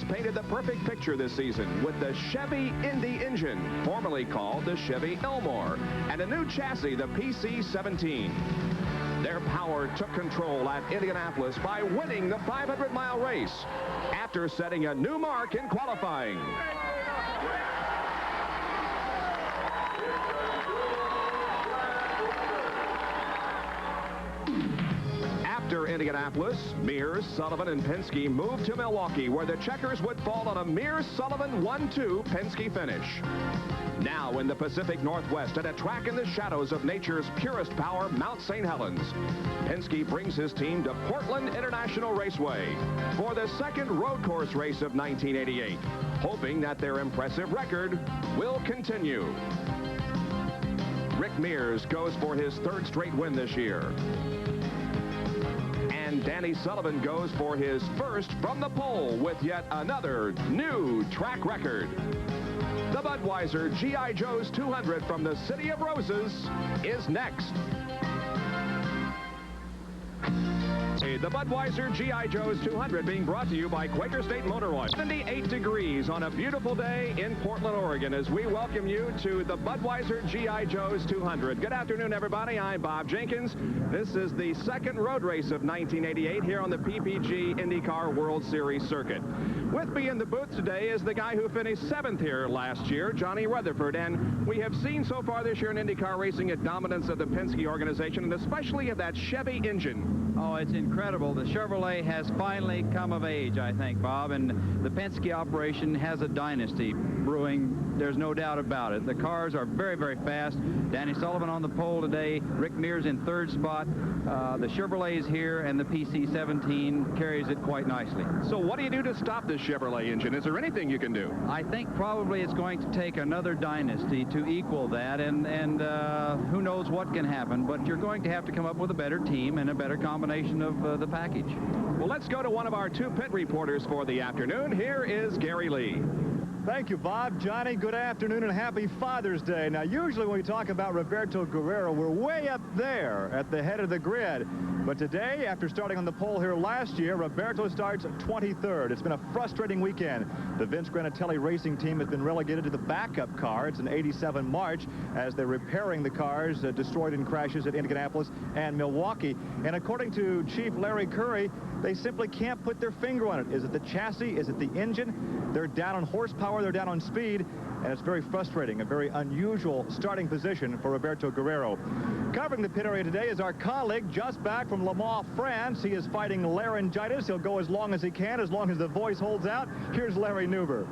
painted the perfect picture this season with the Chevy Indy engine, formerly called the Chevy Elmore, and a new chassis, the PC-17. Their power took control at Indianapolis by winning the 500-mile race after setting a new mark in qualifying. After Indianapolis, Mears, Sullivan, and Penske moved to Milwaukee, where the checkers would fall on a Mears-Sullivan 1-2 Penske finish. Now in the Pacific Northwest, at a track in the shadows of nature's purest power, Mount St. Helens, Penske brings his team to Portland International Raceway for the second road course race of 1988, hoping that their impressive record will continue. Rick Mears goes for his third straight win this year. And Danny Sullivan goes for his first from the pole with yet another new track record. The Budweiser G.I. Joe's 200 from the City of Roses is next. The Budweiser G.I. Joe's 200 being brought to you by Quaker State Motor Oil. 78 degrees on a beautiful day in Portland, Oregon, as we welcome you to the Budweiser G.I. Joe's 200. Good afternoon, everybody. I'm Bob Jenkins. This is the second road race of 1988 here on the PPG IndyCar World Series circuit. With me in the booth today is the guy who finished 7th here last year, Johnny Rutherford. And we have seen so far this year in IndyCar racing a dominance of the Penske organization, and especially of that Chevy engine. Oh, it's incredible. The Chevrolet has finally come of age, I think, Bob, and the Penske operation has a dynasty brewing. There's no doubt about it. The cars are very, very fast. Danny Sullivan on the pole today. Rick Mears in third spot. The Chevrolet is here, and the PC-17 carries it quite nicely. So what do you do to stop this Chevrolet engine? Is there anything you can do? I think probably it's going to take another dynasty to equal that, and who knows what can happen, but you're going to have to come up with a better team and a better combination of the package. Well, let's go to one of our two pit reporters for the afternoon. Here is Gary Lee. Thank you, Bob. Johnny, good afternoon and happy Father's Day. Now, usually when we talk about Roberto Guerrero, we're way up there at the head of the grid. But today, after starting on the pole here last year, Roberto starts 23rd. It's been a frustrating weekend. The Vince Granatelli racing team has been relegated to the backup car. It's an 87 March as they're repairing the cars destroyed in crashes at Indianapolis and Milwaukee. And according to Chief Larry Curry, they simply can't put their finger on it. Is it the chassis? Is it the engine? They're down on horsepower. They're down on speed. And it's very frustrating, a very unusual starting position for Roberto Guerrero. Covering the pit area today is our colleague just back from Le Mans, France. He is fighting laryngitis. He'll go as long as he can, as long as the voice holds out. Here's Larry Nuber.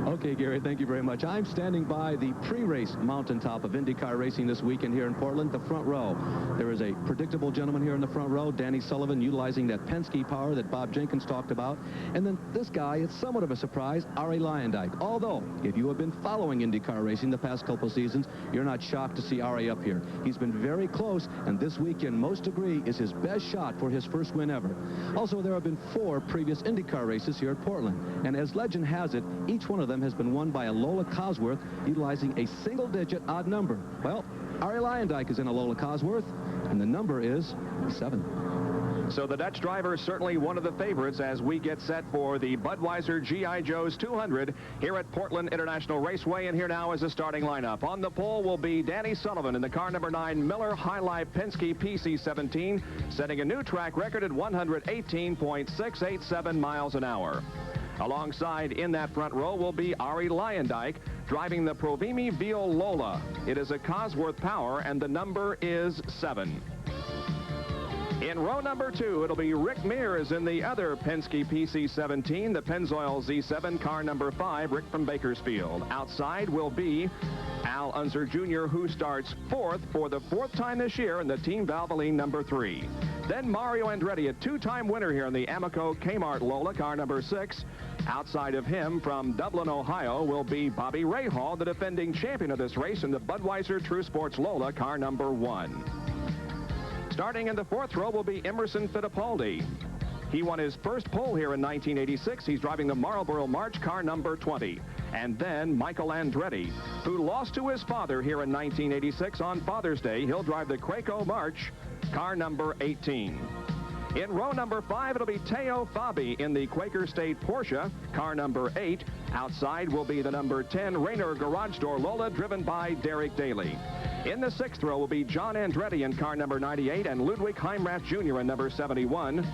Okay, Gary, thank you very much. I'm standing by the pre-race mountaintop of IndyCar racing this weekend here in Portland, the front row. There is a predictable gentleman here in the front row, Danny Sullivan, utilizing that Penske power that Bob Jenkins talked about. And then this guy, it's somewhat of a surprise, Arie Luyendyk. Although, if you have been following IndyCar racing the past couple of seasons, you're not shocked to see Arie up here. He's been very close, and this weekend, most agree, is his best shot for his first win ever. Also, there have been 4 previous IndyCar races here at Portland. And as legend has it, each one of them has been won by a Lola Cosworth utilizing a single-digit odd number. Well, Arie Luyendyk is in a Lola Cosworth, and the number is 7. So the Dutch driver is certainly one of the favorites as we get set for the Budweiser G.I. Joe's 200 here at Portland International Raceway. And here now is the starting lineup. On the pole will be Danny Sullivan in the car number 9 Miller High Life Penske PC-17, setting a new track record at 118.687 miles an hour. Alongside in that front row will be Arie Luyendyk driving the Provimi Vio Lola. It is a Cosworth power and the number is 7. In row number 2, it'll be Rick Mears in the other Penske PC-17, the Pennzoil Z7, car number 5, Rick from Bakersfield. Outside will be Al Unser Jr., who starts 4th for the 4th time this year in the Team Valvoline number 3. Then Mario Andretti, a 2-time winner here in the Amoco Kmart Lola, car number 6. Outside of him from Dublin, Ohio, will be Bobby Rahal, the defending champion of this race in the Budweiser True Sports Lola, car number 1. Starting in the 4th row will be Emerson Fittipaldi. He won his first pole here in 1986. He's driving the Marlboro March, car number 20. And then Michael Andretti, who lost to his father here in 1986 on Father's Day. He'll drive the Craco March, car number 18. In row number 5, it'll be Teo Fabi in the Quaker State Porsche, car number 8. Outside will be the number 10 Rainer Garage Door Lola, driven by Derek Daly. In the 6th row will be John Andretti in car number 98 and Ludwig Heimrath Jr. in number 71.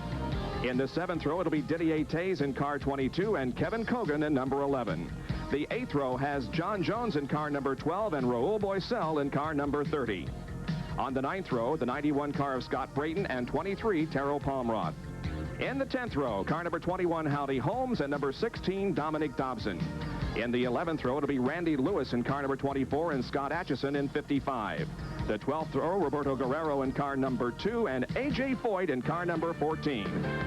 In the 7th row, it'll be Didier Tays in car 22 and Kevin Kogan in number 11. The 8th row has John Jones in car number 12 and Raul Boisel in car number 30. On the 9th row, the 91 car of Scott Brayton and 23, Terrell Palmroth. In the 10th row, car number 21, Howdy Holmes, and number 16, Dominic Dobson. In the 11th row, it'll be Randy Lewis in car number 24 and Scott Atchison in 55. The 12th row, Roberto Guerrero in car number 2 and A.J. Foyt in car number 14.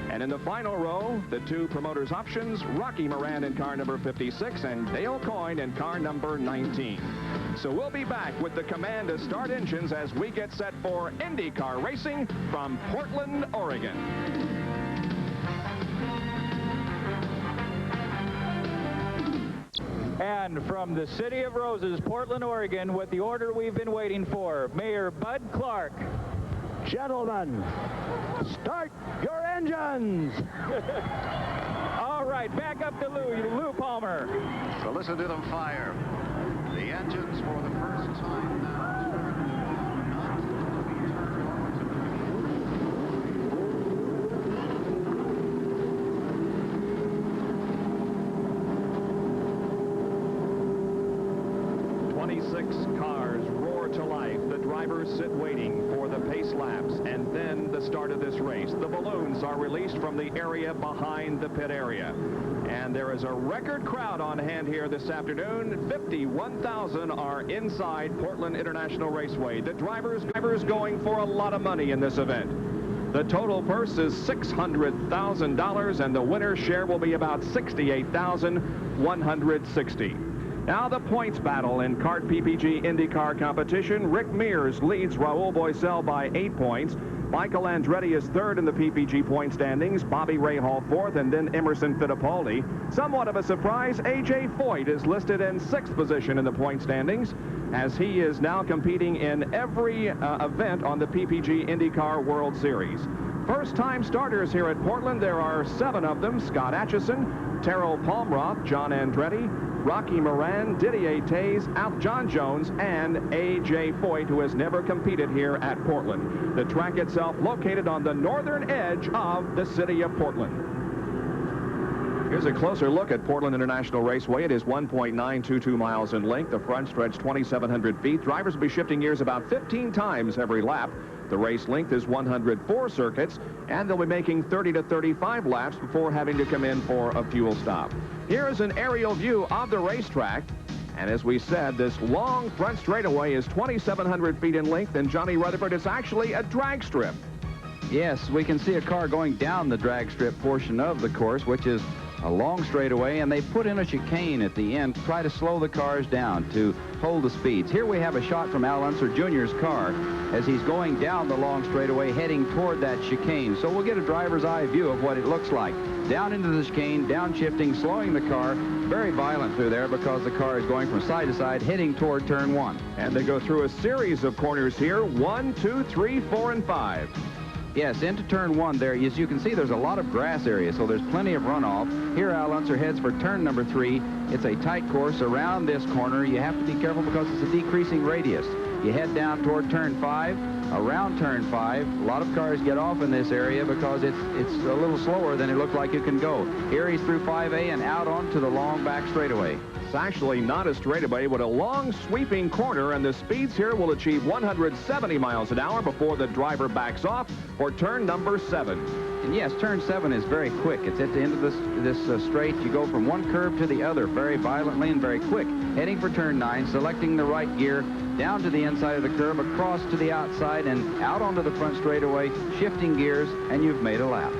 And in the final row, the 2 promoters' options, Rocky Moran in car number 56 and Dale Coyne in car number 19. So we'll be back with the command to start engines as we get set for IndyCar racing from Portland, Oregon. And from the City of Roses, Portland, Oregon, with the order we've been waiting for, Mayor Bud Clark. Gentlemen, start your engines! All right, back up to Lou Palmer. So listen to them fire. The engines for the first time now. Cars roar to life. The drivers sit waiting for the pace laps and then the start of this race. The balloons are released from the area behind the pit area. And there is a record crowd on hand here this afternoon. 51,000 are inside Portland International Raceway. The drivers going for a lot of money in this event. The total purse is $600,000 and the winner's share will be about $68,160. Now the points battle in CART PPG IndyCar competition. Rick Mears leads Raul Boisel by 8 points. Michael Andretti is third in the PPG point standings. Bobby Rahal fourth, and then Emerson Fittipaldi. Somewhat of a surprise, A.J. Foyt is listed in 6th position in the point standings, as he is now competing in every event on the PPG IndyCar World Series. First-time starters here at Portland, there are 7 of them. Scott Atchison, Terrell Palmroth, John Andretti, Rocky Moran, Didier Tays, John Jones, and A.J. Foyt, who has never competed here at Portland. The track itself located on the northern edge of the city of Portland. Here's a closer look at Portland International Raceway. It is 1.922 miles in length. The front stretch 2,700 feet. Drivers will be shifting gears about 15 times every lap. The race length is 104 circuits, and they'll be making 30 to 35 laps before having to come in for a fuel stop. Here is an aerial view of the racetrack. And as we said, this long front straightaway is 2,700 feet in length, and Johnny Rutherford, is actually a drag strip. Yes, we can see a car going down the drag strip portion of the course, which is a long straightaway, and they put in a chicane at the end to try to slow the cars down to hold the speeds. Here we have a shot from Al Unser Jr.'s car as he's going down the long straightaway heading toward that chicane. So we'll get a driver's eye view of what it looks like. Down into the chicane, downshifting, slowing the car, very violent through there because the car is going from side to side heading toward turn 1. And they go through a series of corners here, 1, 2, 3, 4, and 5. Yes, into turn 1 there. As you can see, there's a lot of grass area, so there's plenty of runoff. Here, Al Unser heads for turn number 3. It's a tight course around this corner. You have to be careful because it's a decreasing radius. You head down toward turn 5, around turn 5. A lot of cars get off in this area because it's a little slower than it looks like you can go. Here he's through 5A and out onto the long back straightaway. It's actually not a straightaway, but a long sweeping corner, and the speeds here will achieve 170 miles an hour before the driver backs off for turn number 7. And yes, turn 7 is very quick. It's at the end of this straight. You go from one curve to the other very violently and very quick. Heading for turn 9, selecting the right gear, down to the inside of the curve, across to the outside, and out onto the front straightaway, shifting gears, and you've made a lap.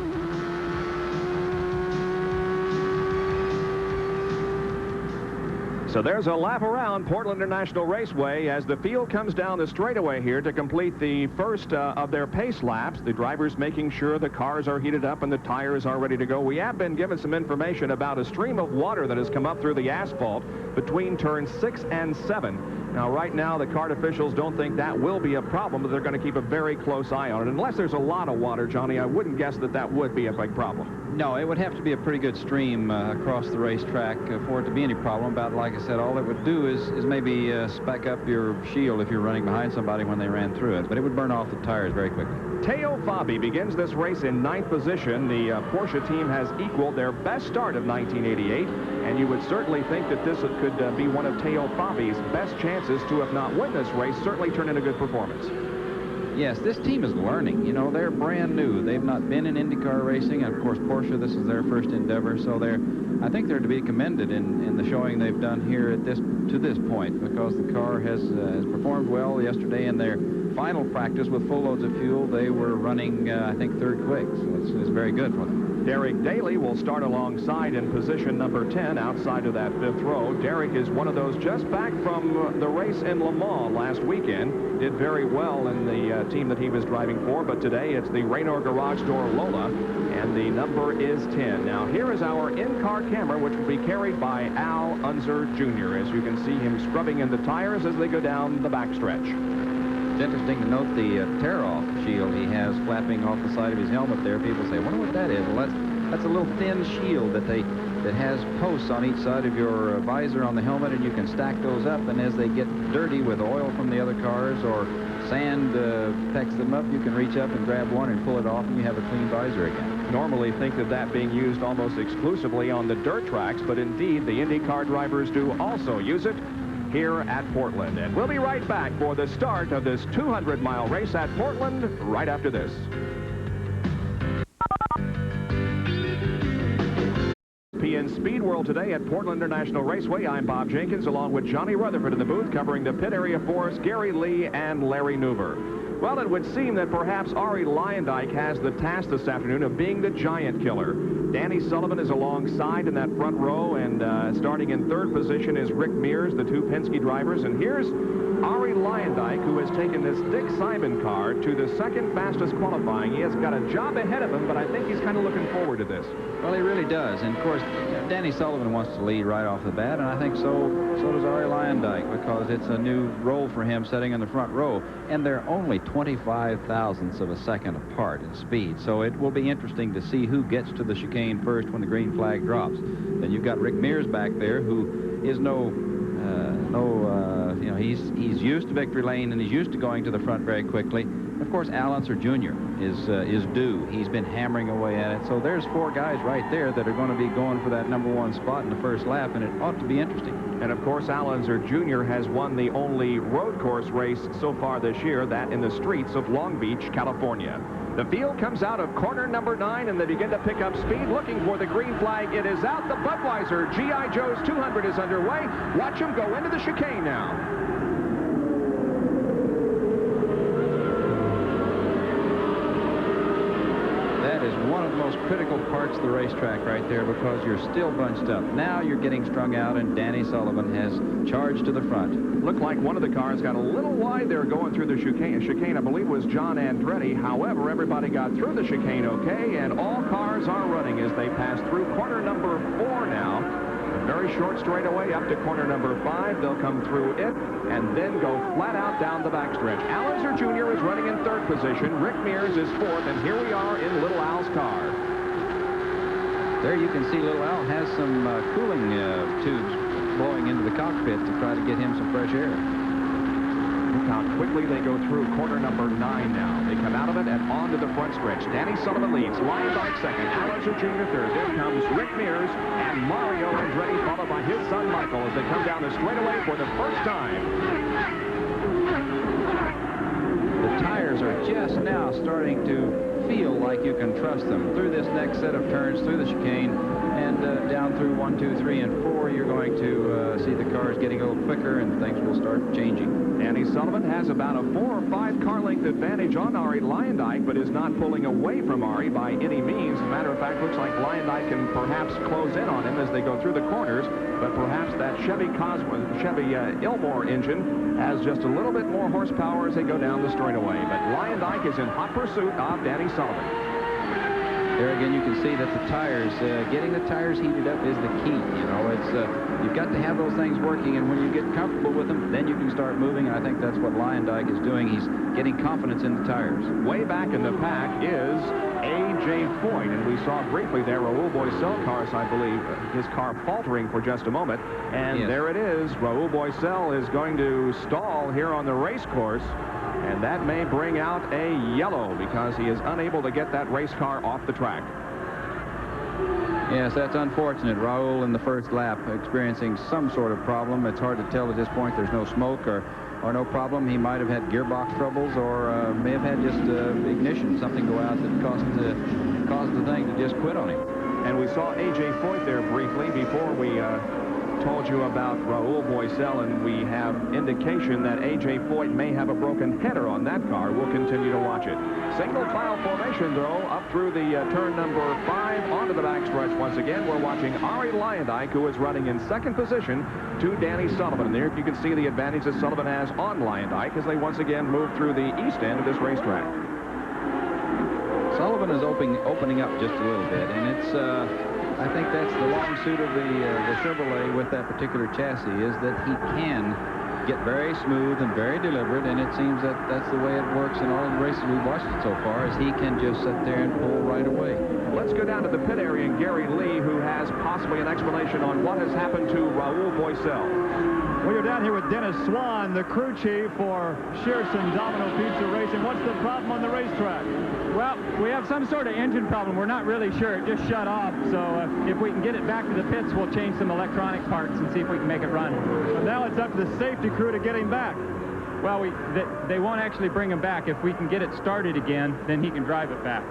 So there's a lap around Portland International Raceway as the field comes down the straightaway here to complete the first of their pace laps. The drivers making sure the cars are heated up and the tires are ready to go. We have been given some information about a stream of water that has come up through the asphalt between turns 6 and 7. Now, right now, the CART officials don't think that will be a problem, but they're going to keep a very close eye on it. Unless there's a lot of water, Johnny, I wouldn't guess that that would be a big problem. No, it would have to be a pretty good stream across the racetrack for it to be any problem. About, like I said, all it would do is maybe spec up your shield if you're running behind somebody when they ran through it, but it would burn off the tires very quickly. Teo Fabi begins this race in 9th position. The Porsche team has equaled their best start of 1988, and you would certainly think that this could be one of Teo Fabi's best chances to, if not win this race, certainly turn in a good performance. Yes, this team is learning. You know, they're brand new. They've not been in IndyCar racing, and of course Porsche, this is their first endeavor, so I think they're to be commended in the showing they've done here to this point, because the car has performed well. Yesterday in their final practice with full loads of fuel, they were running, I think, third quick, so it's very good for them. Derek Daly will start alongside in position number 10 outside of that 5th row. Derek is one of those just back from the race in Le Mans last weekend. Did very well in the team that he was driving for, but today it's the Raynor Garage Door Lola, and the number is 10. Now, here is our in-car camera, which will be carried by Al Unser Jr., as you can see him scrubbing in the tires as they go down the backstretch. It's interesting to note the tear-off shield he has flapping off the side of his helmet there. People say, wonder what that is. Well, that's a little thin shield that has posts on each side of your visor on the helmet, and you can stack those up, and as they get dirty with oil from the other cars or sand pecks them up, you can reach up and grab one and pull it off, and you have a clean visor again. Normally think that being used almost exclusively on the dirt tracks, but indeed the IndyCar drivers do also use it here at Portland. And we'll be right back for the start of this 200-mile race at Portland right after this. PN Speed World today at Portland International Raceway. I'm Bob Jenkins, along with Johnny Rutherford in the booth, covering the pit area for us, Gary Lee and Larry Nuber. Well, it would seem that perhaps Arie Luyendyk has the task this afternoon of being the giant killer. Danny Sullivan is alongside in that front row, and starting in 3rd position is Rick Mears, the 2 Penske drivers. And here's Arie Luyendyk, who has taken this Dick Simon car to the 2nd fastest qualifying. He has got a job ahead of him, but I think he's kind of looking forward to this. Well, he really does. And, of course, Danny Sullivan wants to lead right off the bat, and I think so does Arie Luyendyk, because it's a new role for him sitting in the front row. And they're only 25 thousandths of a second apart in speed, so it will be interesting to see who gets to the chicane first when the green flag drops. Then you've got Rick Mears back there, who is he's used to victory lane, and he's used to going to the front very quickly. Of course, Al Unser Jr. is due. He's been hammering away at it. So there's 4 guys right there that are going to be going for that #1 spot in the first lap, and it ought to be interesting. And, of course, Al Unser Jr. has won the only road course race so far this year, that in the streets of Long Beach, California. The field comes out of corner number 9, and they begin to pick up speed, looking for the green flag. It is out. The Budweiser G.I. Joe's 200 is underway. Watch him go into the chicane now. That is one of the most critical parts of the racetrack right there, because you're still bunched up. Now you're getting strung out, and Danny Sullivan has charged to the front. Looked like one of the cars got a little wide there going through the chicane. I believe was John Andretti. However, everybody got through the chicane okay, and all cars are running as they pass through corner number 4 now. A very short straightaway up to corner number 5. They'll come through it and then go flat out down the backstretch. Al Unser Jr. is running in 3rd position. Rick Mears is 4th, and here we are in Little Al's car. There you can see Little Al has some cooling tubes blowing into the cockpit to try to get him some fresh air. Look how quickly they go through corner number 9 now. They come out of it and onto the front stretch. Danny Sullivan leads. Luyendyk 2nd. Al Unser Jr. 3rd. There comes Rick Mears and Mario Andretti, followed by his son Michael, as they come down the straightaway for the first time. The tires are just now starting to feel like you can trust them through this next set of turns, through the chicane, and down through 1, 2, 3, and 4. You're going to see the cars getting a little quicker, and things will start changing. Danny Sullivan has about a 4 or 5 car length advantage on Arie Luyendyk, but is not pulling away from Arie by any means. As a matter of fact, looks like Luyendyk can perhaps close in on him as they go through the corners, but perhaps that Chevy Ilmore engine has just a little bit more horsepower as they go down the straightaway. But Luyendyk is in hot pursuit of Danny Sullivan. There again, you can see that the tires, getting the tires heated up is the key. You know, it's you've got to have those things working, and when you get comfortable with them, then you can start moving, and I think that's what Luyendyk is doing. He's getting confidence in the tires. Way back in the pack is A.J. Foyt, and we saw briefly there Raul Boesel cars, I believe, his car faltering for just a moment, and yes, there it is. Raul Boesel is going to stall here on the race course, and that may bring out a yellow because he is unable to get that race car off the track. Yes, that's unfortunate. Raul in the first lap experiencing some sort of problem. It's hard to tell at this point. There's no smoke or no problem. He might have had gearbox troubles or may have had just ignition, something go out that caused the thing to just quit on him. And we saw A.J. Foyt there briefly before we told you about Raul Boesel, and we have indication that A.J. Foyt may have a broken header on that car. We'll continue to watch it. Single file formation, though, up through the turn number 5 onto the backstretch once again. We're watching Arie Luyendyk, who is running in second position to Danny Sullivan. And there you can see the advantage that Sullivan has on Luyendyk as they once again move through the east end of this racetrack. Sullivan is opening up just a little bit, and it's I think that's the long suit of the Chevrolet with that particular chassis, is that he can get very smooth and very deliberate, and it seems that that's the way it works in all the races we've watched it so far, is he can just sit there and pull right away. Let's go down to the pit area and Gary Lee, who has possibly an explanation on what has happened to Raul Boesel. Well, you're down here with Dennis Swan, the crew chief for Shearson Domino Pizza Racing. What's the problem on the racetrack? Well, we have some sort of engine problem. We're not really sure. It just shut off. So if we can get it back to the pits, we'll change some electronic parts and see if we can make it run. So now it's up to the safety crew to get him back. Well, they won't actually bring him back. If we can get it started again, then he can drive it back.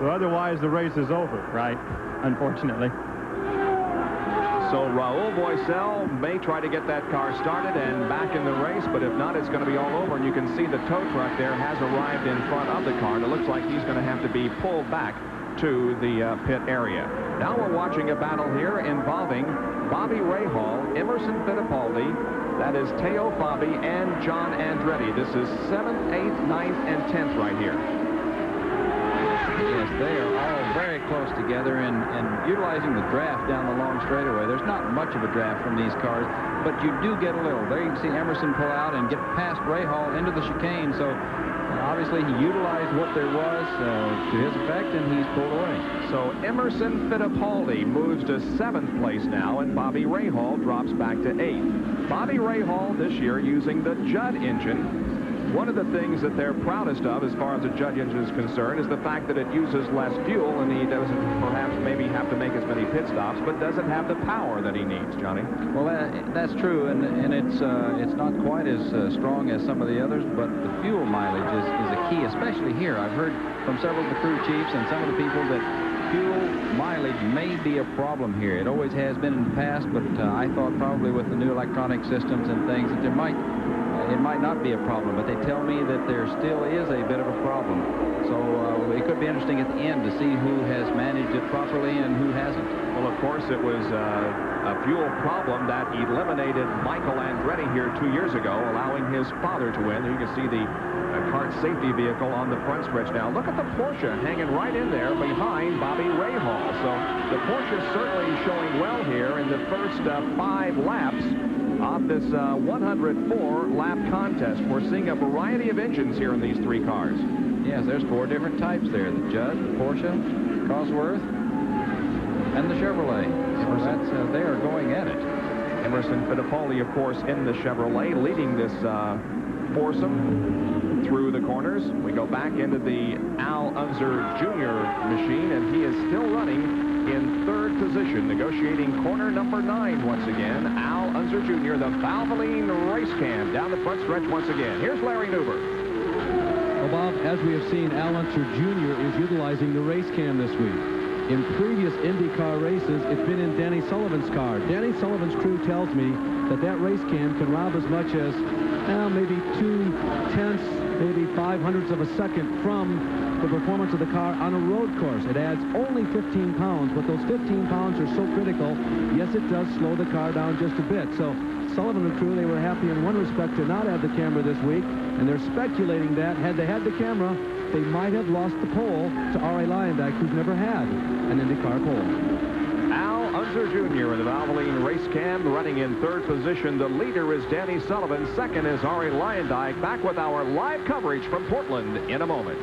So otherwise, the race is over. Right, unfortunately. So Raul Boesel may try to get that car started and back in the race, but if not, it's going to be all over. And you can see the tow truck there has arrived in front of the car, and it looks like he's going to have to be pulled back to the pit area. Now we're watching a battle here involving Bobby Rahal, Emerson Fittipaldi, that is Teo Fabi, and John Andretti. This is 7th, 8th, 9th, and 10th right here. Yes, they are all very close together, and utilizing the draft down the long straightaway. There's not much of a draft from these cars, but you do get a little. There you can see Emerson pull out and get past Rahal into the chicane, so obviously he utilized what there was to his effect, and he's pulled away. So Emerson Fittipaldi moves to 7th place now, and Bobby Rahal drops back to 8th. Bobby Rahal this year using the Judd engine. One of the things that they're proudest of as far as the Judd engine is concerned is the fact that it uses less fuel, and he doesn't perhaps maybe have to make as many pit stops, but doesn't have the power that he needs, Johnny. Well, that's true, and it's not quite as strong as some of the others, but the fuel mileage is a key, especially here. I've heard from several of the crew chiefs and some of the people that fuel mileage may be a problem here. It always has been in the past, but I thought probably with the new electronic systems and things that it might not be a problem, but they tell me that there still is a bit of a problem. So it could be interesting at the end to see who has managed it properly and who hasn't. Well, of course, it was a fuel problem that eliminated Michael Andretti here 2 years ago, allowing his father to win. You can see the kart safety vehicle on the front stretch now. Look at the Porsche hanging right in there behind Bobby Rahal. So the Porsche certainly showing well here in the first 5 laps of this 104-lap contest. We're seeing a variety of engines here in these 3 cars. Yes, there's 4 different types there. The Judd, the Porsche, Cosworth, and the Chevrolet. So they are going at it. Emerson Fittipaldi, of course, in the Chevrolet, leading this foursome through the corners. We go back into the Al Unser Jr. machine, and he is still running in 3rd position, negotiating corner number 9 once again. Al Unser Jr., the Valvoline race cam down the front stretch once again. Here's Larry Newber. Well, Bob, as we have seen, Al Unser Jr. is utilizing the race cam this week. In previous IndyCar races, it's been in Danny Sullivan's car. Danny Sullivan's crew tells me that race cam can rob as much as maybe 2/10, maybe 5/100 of a second from the performance of the car on a road course. It adds only 15 pounds, but those 15 pounds are so critical. Yes, it does slow the car down just a bit. So Sullivan and crew, they were happy in one respect to not have the camera this week, and they're speculating that had they had the camera, they might have lost the pole to R.A. Luyendyk, who's never had an IndyCar pole. Al Unser Jr. in the Valvoline race cam running in third position. The leader is Danny Sullivan. Second is Arie Luyendyk. Back with our live coverage from Portland in a moment.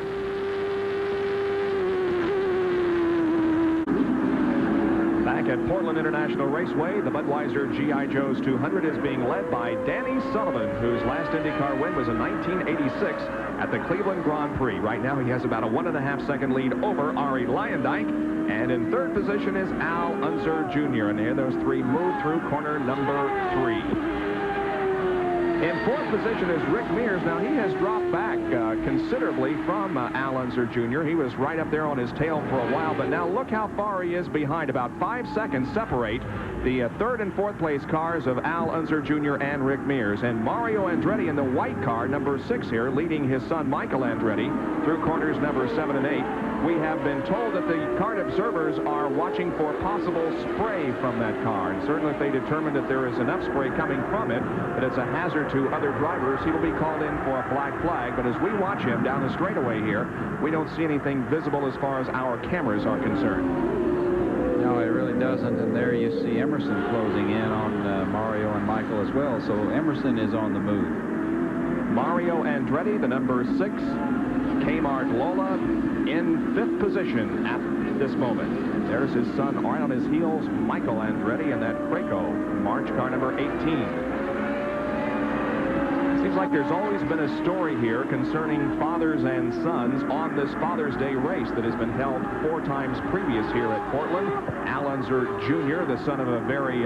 Back at Portland International Raceway, the Budweiser G.I. Joe's 200 is being led by Danny Sullivan, whose last IndyCar win was in 1986 at the Cleveland Grand Prix. Right now he has about a 1.5-second lead over Arie Luyendyk. And in third position is Al Unser Jr. And here those three move through corner number 3. In fourth position is Rick Mears. Now, he has dropped back considerably from Al Unser Jr. He was right up there on his tail for a while, but now look how far he is behind. About 5 seconds separate the third and fourth place cars of Al Unser Jr. and Rick Mears. And Mario Andretti in the white car, number 6 here, leading his son Michael Andretti through corners number 7 and 8. We have been told that the kart observers are watching for possible spray from that car. And certainly if they determine that there is enough spray coming from it, that it's a hazard to other drivers, he will be called in for a black flag. But as we watch him down the straightaway here, we don't see anything visible as far as our cameras are concerned. No, it really doesn't. And there you see Emerson closing in on Mario and Michael as well. So Emerson is on the move. Mario Andretti, the number 6, Kmart Lola, in 5th position at this moment. There's his son right on his heels, Michael Andretti, in that Preco March car number 18. Seems like there's always been a story here concerning fathers and sons on this Father's Day race that has been held 4 times previous here at Portland. Al Unser Jr., the son of a very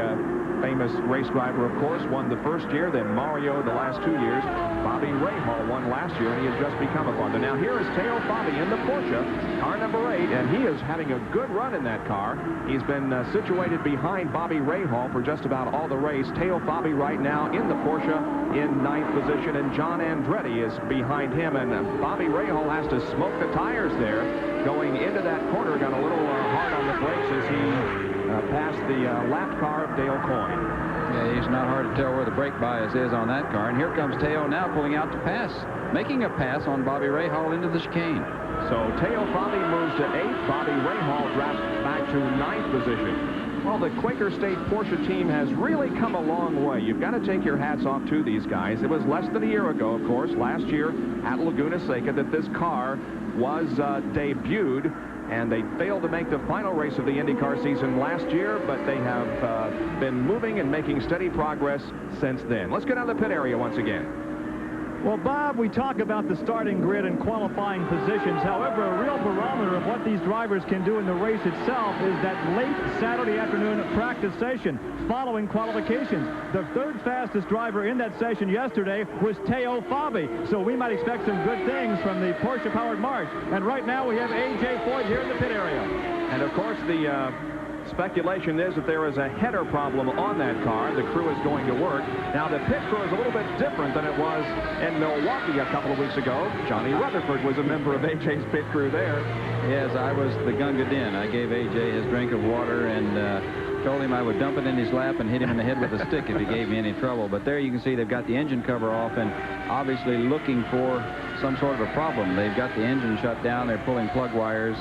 famous race driver, of course, won the first year, then Mario the last 2 years. Bobby Rahal won last year, and he has just become a father. Now here is Teo Fabi in the Porsche, car number 8, and he is having a good run in that car. He's been situated behind Bobby Rahal for just about all the race. Teo Fabi right now in the Porsche in 9th position, and John Andretti is behind him, and Bobby Rahal has to smoke the tires there. Going into that corner, got a little hard on the brakes as he passed the lap car of Dale Coyne. Yeah, he's not hard to tell where the brake bias is on that car. And here comes Teo now pulling out to pass, making a pass on Bobby Rahal into the chicane. So Teo Fabi moves to 8th. Bobby Rahal drops back to 9th position. Well, the Quaker State Porsche team has really come a long way. You've got to take your hats off to these guys. It was less than a year ago, of course, last year at Laguna Seca, that this car was debuted. And they failed to make the final race of the IndyCar season last year, but they have been moving and making steady progress since then. Let's get out of the pit area once again. Well, Bob, we talk about the starting grid and qualifying positions. However, a real barometer of what these drivers can do in the race itself is that late Saturday afternoon practice session following qualifications. The third fastest driver in that session yesterday was Teo Fabi. So we might expect some good things from the Porsche-powered March. And right now we have A.J. Foyt here in the pit area. And, of course, the speculation is that there is a header problem on that car. The crew is going to work. Now, the pit crew is a little bit different than it was in Milwaukee a couple of weeks ago. Johnny Rutherford was a member of A.J.'s pit crew there. Yes, I was the Gunga Din. I gave A.J. his drink of water and told him I would dump it in his lap and hit him in the head with a stick if he gave me any trouble. But there you can see they've got the engine cover off and obviously looking for some sort of a problem. They've got the engine shut down. They're pulling plug wires.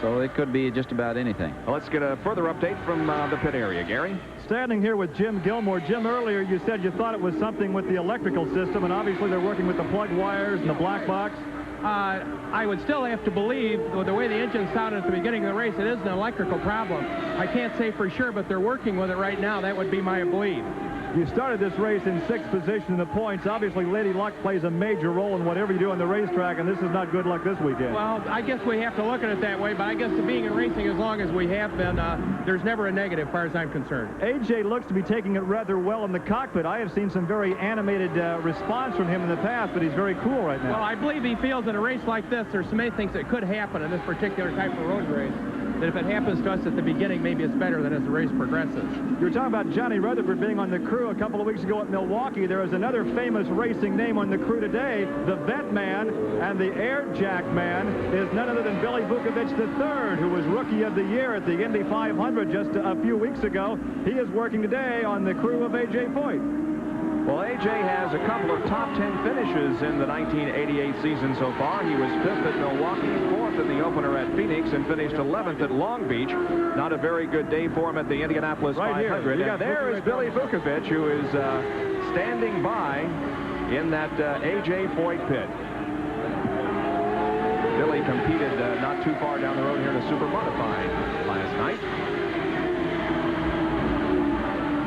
So it could be just about anything. Well, let's get a further update from the pit area. Gary? Standing here with Jim Gilmore. Jim, earlier you said you thought it was something with the electrical system, and obviously they're working with the plug wires and the black box. I would still have to believe, with the way the engine sounded at the beginning of the race, it is an electrical problem. I can't say for sure, but they're working with it right now. That would be my belief. You started this race in 6th position in the points. Obviously, Lady Luck plays a major role in whatever you do on the racetrack, and this is not good luck this weekend. Well, I guess we have to look at it that way, but I guess to being in racing as long as we have been, there's never a negative as far as I'm concerned. A.J. looks to be taking it rather well in the cockpit. I have seen some very animated response from him in the past, but he's very cool right now. Well, I believe he feels in a race like this, there's so many things that could happen in this particular type of road race, that if it happens to us at the beginning, maybe it's better than as the race progresses. You were talking about Johnny Rutherford being on the crew a couple of weeks ago at Milwaukee. There is another famous racing name on the crew today. The Vet Man and the Air Jack Man is none other than Billy Vukovich III, who was Rookie of the Year at the Indy 500 just a few weeks ago. He is working today on the crew of A.J. Foyt. Well, A.J. has a couple of top 10 finishes in the 1988 season so far. He was 5th at Milwaukee, 4th in the opener at Phoenix, and finished 11th at Long Beach. Not a very good day for him at the Indianapolis 500. And there is Billy Vukovich, who is standing by in that A.J. Foyt pit. Billy competed not too far down the road here in a super modified last night.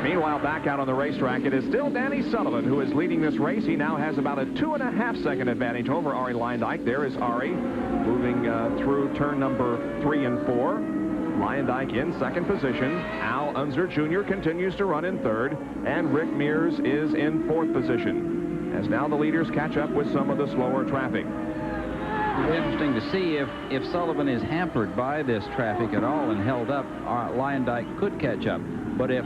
Meanwhile, back out on the racetrack, it is still Danny Sullivan who is leading this race. He now has about a 2.5 second advantage over Arie Luyendyk. There is Arie moving through turn number 3 and 4. Luyendyk in second position. Al Unser Jr. continues to run in third, and Rick Mears is in 4th position, as now the leaders catch up with some of the slower traffic. It'll be interesting to see if Sullivan is hampered by this traffic at all and held up. Luyendyk could catch up, but if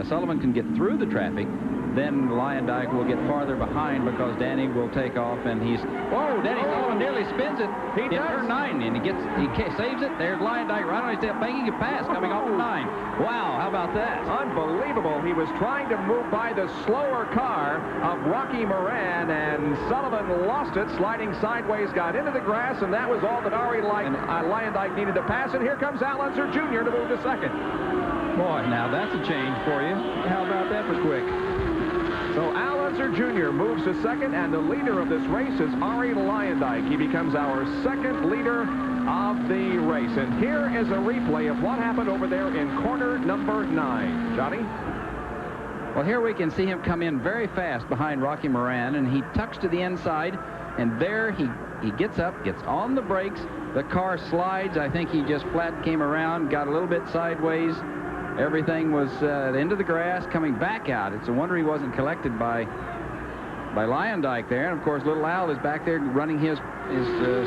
Sullivan can get through the traffic, then Luyendyk will get farther behind because Danny will take off, and he's... Whoa, Danny Sullivan nearly spins it. He does. Turn 9, and he saves it. There's Luyendyk right on his tail, making a pass coming off of 9. Wow, how about that? Unbelievable. He was trying to move by the slower car of Rocky Moran, and Sullivan lost it, sliding sideways, got into the grass, and that was all that Arie Luyendyk needed to pass. And here comes Al Unser Jr. to move to second. Boy, now that's a change for you. How about that for quick? So Al Unser Jr. moves to second, and the leader of this race is Arie Luyendyk. He becomes our second leader of the race. And here is a replay of what happened over there in corner number 9. Johnny? Well, here we can see him come in very fast behind Rocky Moran, and he tucks to the inside, and there he gets up, gets on the brakes. The car slides. I think he just flat came around, got a little bit sideways. Everything was into the grass, coming back out. It's a wonder he wasn't collected by Luyendyk there. And, of course, little Al is back there running his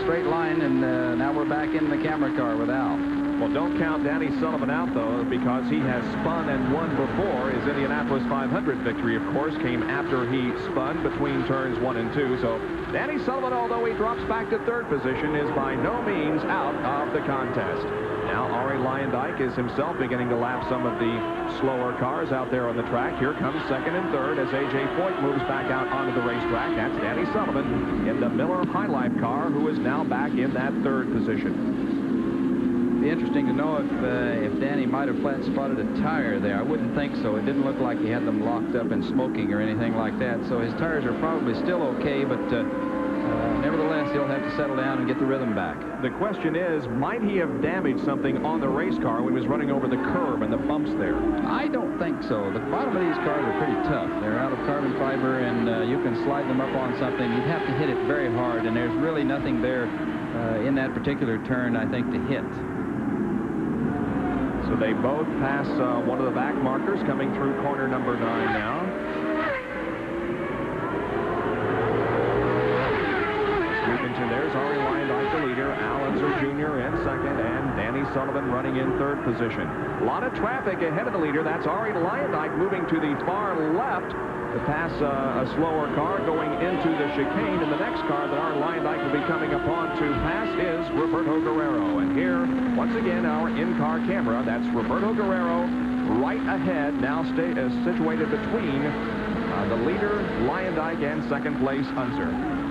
straight line, and now we're back in the camera car with Al. Well, don't count Danny Sullivan out, though, because he has spun and won before. His Indianapolis 500 victory, of course, came after he spun between turns 1 and 2. So Danny Sullivan, although he drops back to 3rd position, is by no means out of the contest. Now Arie Luyendyk is himself beginning to lap some of the slower cars out there on the track. Here comes 2nd and 3rd as A.J. Foyt moves back out onto the racetrack. That's Danny Sullivan in the Miller High Life car, who is now back in that 3rd position. Be interesting to know if Danny might have flat spotted a tire there. I wouldn't think so. It didn't look like he had them locked up and smoking or anything like that. So his tires are probably still okay, but nevertheless, he'll have to settle down and get the rhythm back. The question is, might he have damaged something on the race car when he was running over the curb and the bumps there? I don't think so. The bottom of these cars are pretty tough. They're out of carbon fiber, and you can slide them up on something. You'd have to hit it very hard, and there's really nothing there in that particular turn, I think, to hit. So they both pass one of the back markers coming through corner number 9 now. There's Arie Luyendyk, the leader, Al Unser Jr. in second, and Danny Sullivan running in 3rd position. A lot of traffic ahead of the leader. That's Arie Luyendyk moving to the far left to pass a slower car going into the chicane. And the next car that Arie Luyendyk will be coming upon to pass is Roberto Guerrero. And here, once again, our in-car camera. That's Roberto Guerrero right ahead, now situated between the leader, Luyendyk, and 2nd place, Unser.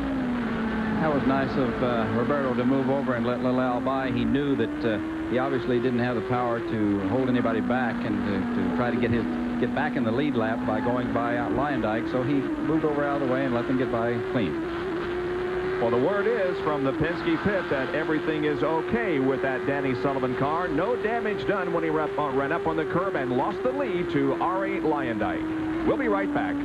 That was nice of Roberto to move over and let little Al by. He knew that he obviously didn't have the power to hold anybody back and to try to get back in the lead lap by going by Luyendyk. So he moved over out of the way and let them get by clean. Well, the word is from the Penske pit that everything is okay with that Danny Sullivan car. No damage done when he ran up on the curb and lost the lead to Arie Luyendyk. We'll be right back.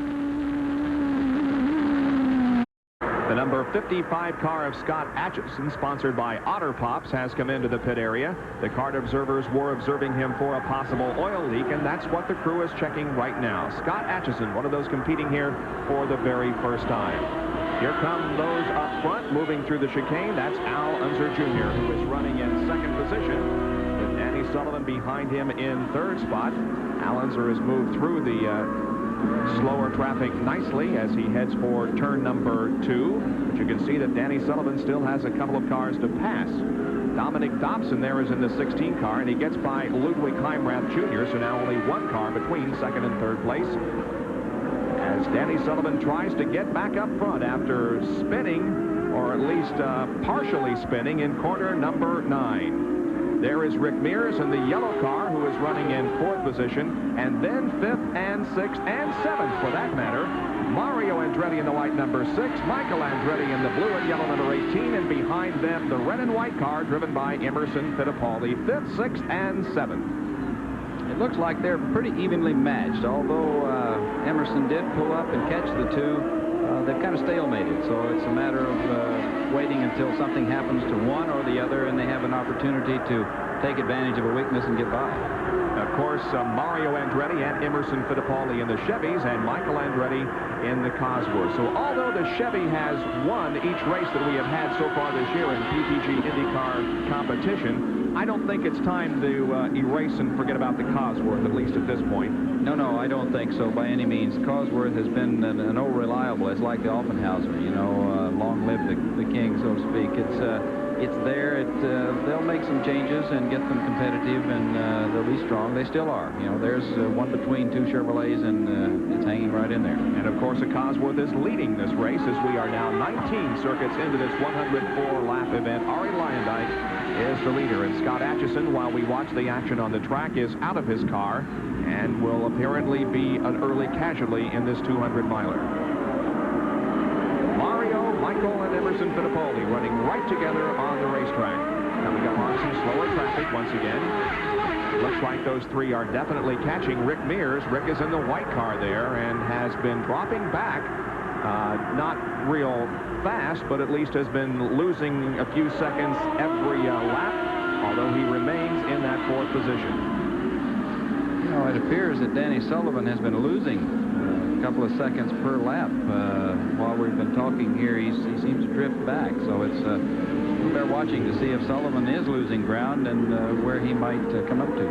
The number 55 car of Scott Atchison, sponsored by Otter Pops, has come into the pit area. The cart observers were observing him for a possible oil leak, and that's what the crew is checking right now. Scott Atchison, one of those competing here for the very first time. Here come those up front, moving through the chicane. That's Al Unser Jr., who is running in 2nd position, with Danny Sullivan behind him in 3rd spot. Al Unser has moved through the slower traffic nicely as he heads for turn number 2. But you can see that Danny Sullivan still has a couple of cars to pass. Dominic Dobson there is in the 16 car, and he gets by Ludwig Heimrath Jr., so now only one car between 2nd and 3rd place. As as Danny Sullivan tries to get back up front after spinning, or at least partially spinning, in corner number 9. There is Rick Mears in the yellow car, who is running in 4th position, and then 5th and 6th and 7th, for that matter, Mario Andretti in the white number 6, Michael Andretti in the blue and yellow number 18, and behind them the red and white car driven by Emerson Fittipaldi, 5th, 6th, and 7th. It looks like they're pretty evenly matched, although Emerson did pull up and catch the two. They've kind of stalemated, so it's a matter of waiting until something happens to one or the other, and they have an opportunity to take advantage of a weakness and get by. Of course, Mario Andretti and Emerson Fittipaldi in the Chevys, and Michael Andretti in the Cosworth. So although the Chevy has won each race that we have had so far this year in PPG IndyCar competition, I don't think it's time to erase and forget about the Cosworth, at least at this point. No, I don't think so by any means. Cosworth has been an old reliable. It's like the Offenhauser, you know, long live the king, so to speak. It's there. They'll make some changes and get them competitive, and they'll be strong. They still are. You know, there's one between two Chevrolets, and it's hanging right in there. And, of course, the Cosworth is leading this race as we are now 19 circuits into this 104-lap event. Arie Luyendyk is the leader, and Scott Atchison, while we watch the action on the track, is out of his car and will apparently be an early casualty in this 200-miler. Mario, Michael, and Emerson Fittipaldi running right together on the racetrack. Coming up on some slower traffic once again. Looks like those three are definitely catching Rick Mears. Rick is in the white car there and has been dropping back. Not real fast, but at least has been losing a few seconds every lap, although he remains in that 4th position. You know, it appears that Danny Sullivan has been losing a couple of seconds per lap. While we've been talking here, he seems to drift back. So it's they're watching to see if Sullivan is losing ground and where he might come up to.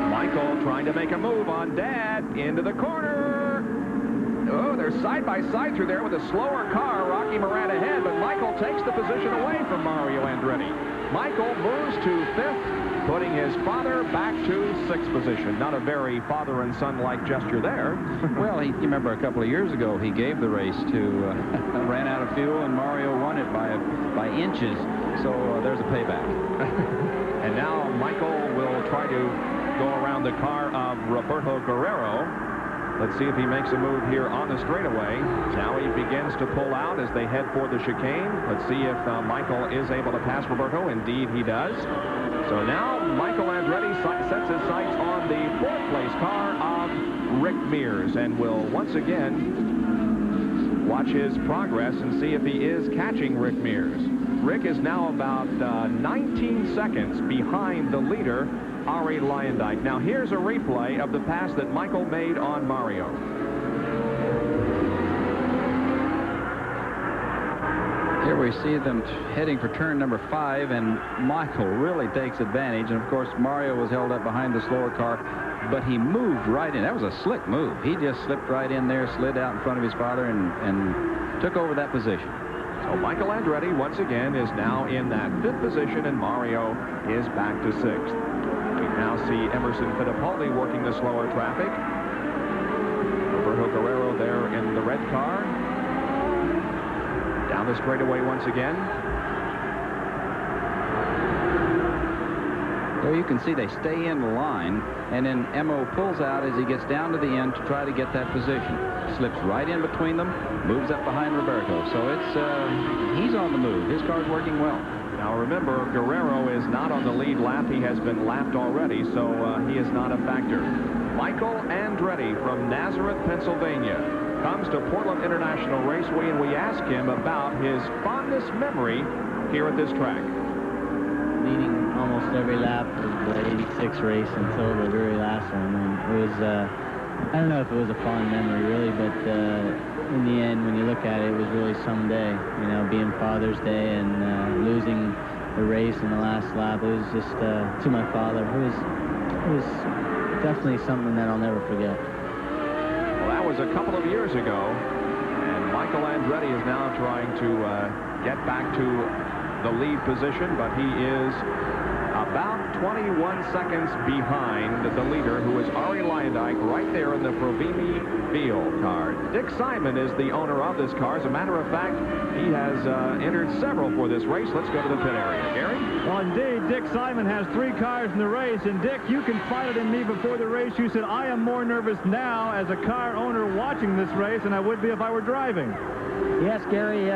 Michael trying to make a move on Dad into the corner. Oh, they're side by side through there with a slower car. Rocky Moran ahead, but Michael takes the position away from Mario Andretti. Michael moves to 5th, putting his father back to 6th position. Not a very father and son-like gesture there. Well, you remember a couple of years ago, he gave the race to, ran out of fuel, and Mario won it by inches. So there's a payback. And now Michael will try to go around the car of Roberto Guerrero. Let's see if he makes a move here on the straightaway. Now he begins to pull out as they head for the chicane. Let's see if Michael is able to pass Roberto. Indeed, he does. So now Michael Andretti sets his sights on the 4th place car of Rick Mears and will once again watch his progress and see if he is catching Rick Mears. Rick is now about 19 seconds behind the leader, Arie Luyendyk. Now here's a replay of the pass that Michael made on Mario. Here we see them heading for turn number 5, and Michael really takes advantage. And of course, Mario was held up behind the slower car, but he moved right in. That was a slick move. He just slipped right in there, slid out in front of his father, and took over that position. So Michael Andretti once again is now in that 5th position, and Mario is back to 6th. We now see Emerson Fittipaldi working the slower traffic. Roberto Guerrero there in the red car. Down the straightaway once again. There you can see they stay in the line, and then Emo pulls out as he gets down to the end to try to get that position. Slips right in between them, moves up behind Roberto. So he's on the move. His car's working well. Now remember, Guerrero is not on the lead lap. He has been lapped already, so he is not a factor. Michael Andretti from Nazareth, Pennsylvania, comes to Portland International Raceway, and we ask him about his fondest memory here at this track. Leading almost every lap of the 86 race until the very last one. And it was, I don't know if it was a fond memory, really, but in the end, when you look at it, it was really someday. You know, being Father's Day and losing the race in the last lap, it was just, to my father, it was definitely something that I'll never forget. Well, that was a couple of years ago, and Michael Andretti is now trying to get back to the lead position, but he is about 21 seconds behind the leader, who is Arie Luyendyk, right there in the Provimi Veal car. Dick Simon is the owner of this car. As a matter of fact, he has entered several for this race. Let's go to the pit area. Gary? Well, indeed, Dick Simon has 3 cars in the race. And, Dick, you confided in me before the race. You said, I am more nervous now as a car owner watching this race than I would be if I were driving. Yes, Gary,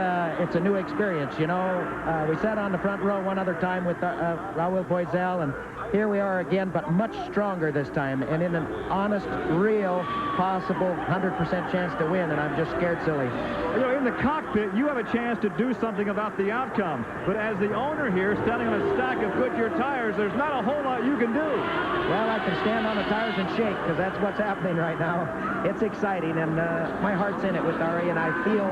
it's a new experience. You know, we sat on the front row one other time with Raul Boesel, and here we are again, but much stronger this time, and in an honest, real, possible 100% chance to win, and I'm just scared silly. You know, in the cockpit, you have a chance to do something about the outcome. But as the owner here, standing on a stack of Goodyear tires, there's not a whole lot you can do. Well, I can stand on the tires and shake, because that's what's happening right now. It's exciting, and my heart's in it with Arie, and I feel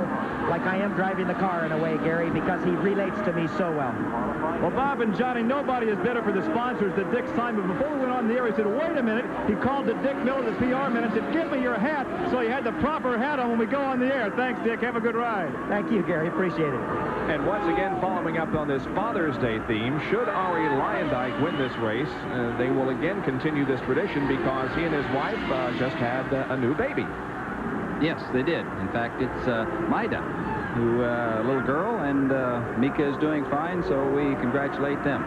like I am driving the car in a way, Gary, because he relates to me so well. Well, Bob and Johnny, nobody is better for the sponsors than Dick Simon. Before we went on the air, he said, wait a minute. He called to Dick Miller, the PR man, and said, give me your hat. So he had the proper hat on when we go on the air. Thanks, Dick. Have a good ride. Thank you, Gary. Appreciate it. And once again, following up on this Father's Day theme, should Arie Luyendyk win this race, they will again continue this tradition because he and his wife just had a new baby. Yes, they did. In fact, it's Maida, who a little girl, and Mika is doing fine, so we congratulate them.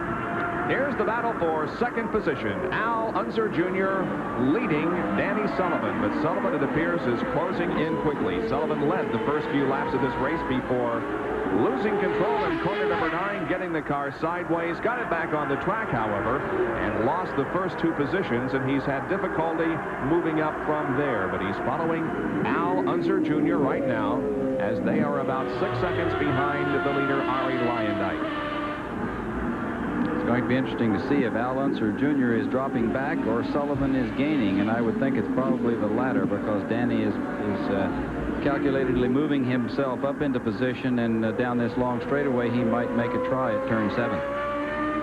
Here's the battle for second position. Al Unser Jr. leading Danny Sullivan, but Sullivan, it appears, is closing in quickly. Sullivan led the first few laps of this race before losing control in corner number 9, getting the car sideways, got it back on the track, however, and lost the first 2 positions, and he's had difficulty moving up from there. But he's following Al Unser Jr. right now, as they are about 6 seconds behind the leader, Arie Luyendyk. It's going to be interesting to see if Al Unser Jr. is dropping back or Sullivan is gaining, and I would think it's probably the latter, because Danny is calculatedly moving himself up into position, and down this long straightaway he might make a try at turn 7.